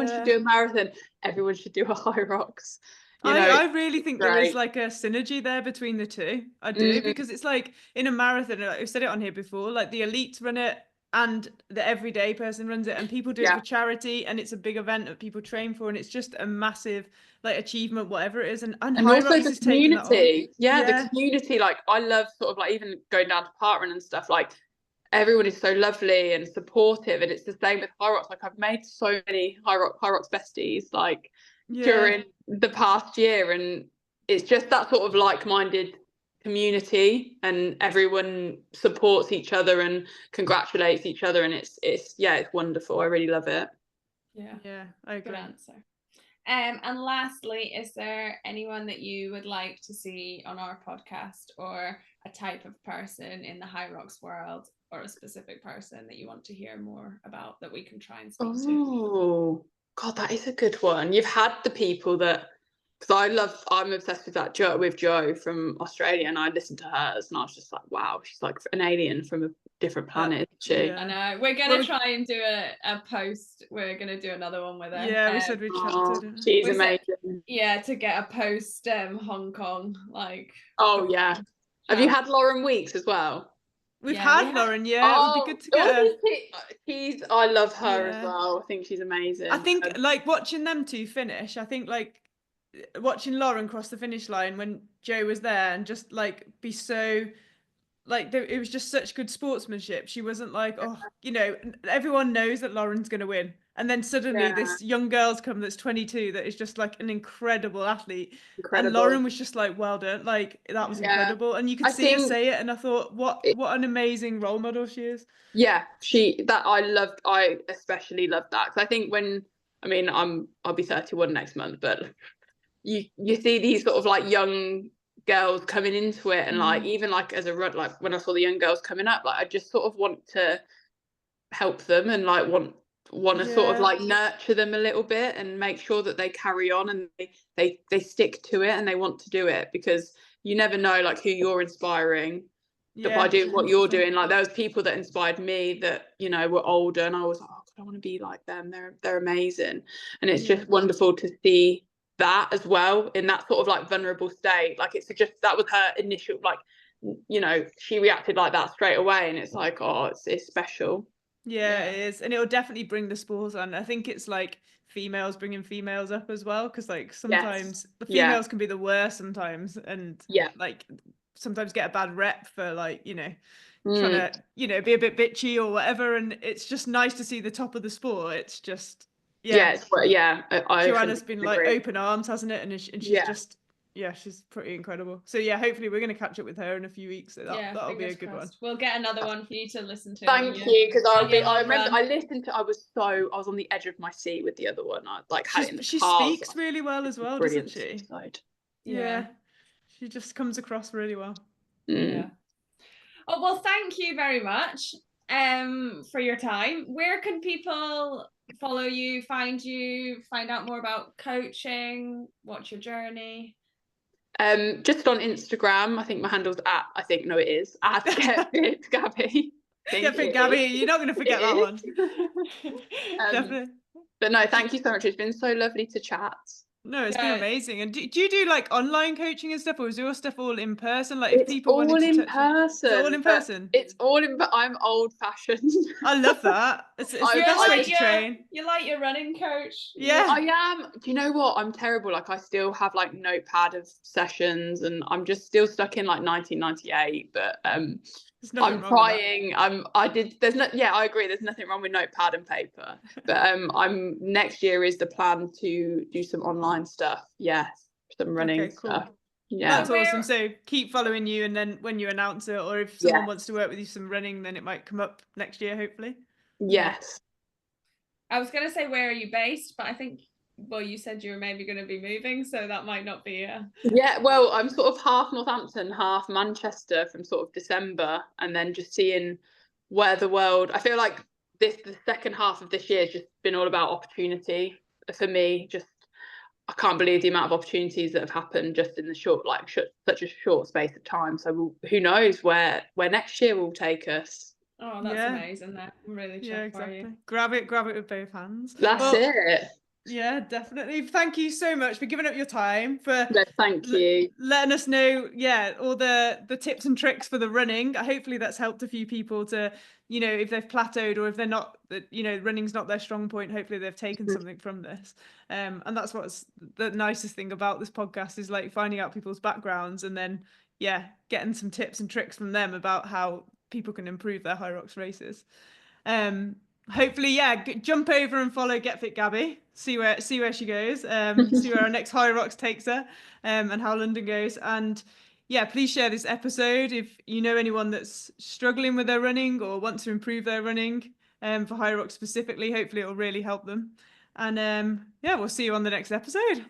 should do a marathon. Everyone should do a Hyrox.
I really think there is like a synergy there between the two. I do, because it's like in a marathon, I've said it on here before, like the elites run it and the everyday person runs it, and people do it for charity, and it's a big event that people train for, and it's just a massive like achievement, whatever it is. And
also the community. The community, like I love sort of like even going down to parkrun and stuff, like everyone is so lovely and supportive, and it's the same with Hyrox. Like I've made so many Hyrox besties like during the past year, and it's just that sort of like-minded community, and everyone supports each other and congratulates each other, and it's wonderful. I really love it.
I agree.
Good answer. And lastly, is there anyone that you would like to see on our podcast, or a type of person in the Hyrox world, or a specific person that you want to hear more about that we can try and speak to?
Oh god, that is a good one. You've had the people that, because I'm obsessed with Jo from Australia, and I listened to hers and I was just like, wow, she's like an alien from a different planet, isn't she?
I know. We're gonna try and do a post. We're gonna do another one with her.
Yeah, we said we'd chat to.
She's amazing.
To get a post Hong Kong, like.
Oh yeah. Have you had Lauren Weeks as well?
We've had Lauren, it would be good to get her.
I love her as well. I think she's amazing.
I think like watching them two finish, I think like watching Lauren cross the finish line when Jo was there, and just like be so like it was just such good sportsmanship. She wasn't like, everyone knows that Lauren's going to win, and then suddenly this young girl's come that's 22 that is just like an incredible athlete. And Lauren was just like, well done, like that was incredible, and you could see her say it, and I thought what an amazing role model she is. I especially loved that, because I think I'll be 31 next month, but you see these sort of like young girls coming into it, and like even like as a run, like when I saw the young girls coming up, like I just sort of want to help them, and like want to sort of like nurture them a little bit, and make sure that they carry on, and they stick to it, and they want to do it, because you never know like who you're inspiring by doing what you're doing. Like there was people that inspired me that were older, and I was like, oh God, I want to be like them. They're amazing, and it's just wonderful to see that as well, in that sort of like vulnerable state. Like it's just, that was her initial, like
you know, she reacted like that straight away, and it's like, oh, it's special.
Yeah, it is, and it'll definitely bring the sport on. I think it's like females bringing females up as well, because like sometimes the females can be the worst sometimes, and like sometimes get a bad rep for like, you know, trying to, you know, be a bit bitchy or whatever, and it's just nice to see the top of the sport. It's just Joanna's been like open arms, hasn't it? And she's just she's pretty incredible. So yeah, hopefully we're going to catch up with her in a few weeks. So that'll be a good one.
We'll get another one for you to listen to.
Thank you, because I remember I listened to. I was on the edge of my seat with the other one. I like had it in the
she
car,
speaks really well as well, doesn't she?
Yeah,
she just comes across really well.
Yeah. Oh well, thank you very much for your time. Where can people follow you, find out more about coaching, watch your journey?
Just on Instagram. I think my handle's at @GetFitGabby.
Get Fit Gabby. You're not going to forget that one. Definitely.
But no, thank you so much. It's been so lovely to chat.
No, it's been amazing. And do you do like online coaching and stuff, or is your stuff all in person? Like if people
all
wanted to
in person.
It's all in person.
It's all in. But I'm old fashioned.
I love that. It's the best way to train.
You're like your running coach.
Yeah, I am. Do you know what? I'm terrible. Like I still have like notepad of sessions, and I'm just still stuck in like 1998. But I'm trying. I agree. There's nothing wrong with notepad and paper. But next year is the plan to do some online stuff. Yes, some running stuff. Yeah,
that's awesome. So keep following you, and then when you announce it, or if someone wants to work with you some running, then it might come up next year, hopefully.
Yes.
I was going to say, where are you based? But I think, well, you said you were maybe going to be moving, so that might not be
Yeah, well, I'm sort of half Northampton, half Manchester from sort of December, and then just seeing where the world. I feel like the second half of this year has just been all about opportunity for me. Just I can't believe the amount of opportunities that have happened just in the such a short space of time. So who knows where next year will take us.
Oh, that's amazing. I'm really chuffed for you.
Grab it with both hands.
That's it.
Yeah, definitely. Thank you so much for giving up your time, for
thank you
letting us know all the tips and tricks for the running. Hopefully that's helped a few people to, you know, if they've plateaued or if they're not, you know, running's not their strong point, hopefully they've taken something from this. And that's what's the nicest thing about this podcast, is like finding out people's backgrounds and then getting some tips and tricks from them about how people can improve their Hyrox races. Hopefully jump over and follow Get Fit Gabby, see where she goes, see where our next Hyrox takes her, and how London goes. And please share this episode if you know anyone that's struggling with their running or wants to improve their running, for Hyrox specifically. Hopefully it will really help them. And we'll see you on the next episode.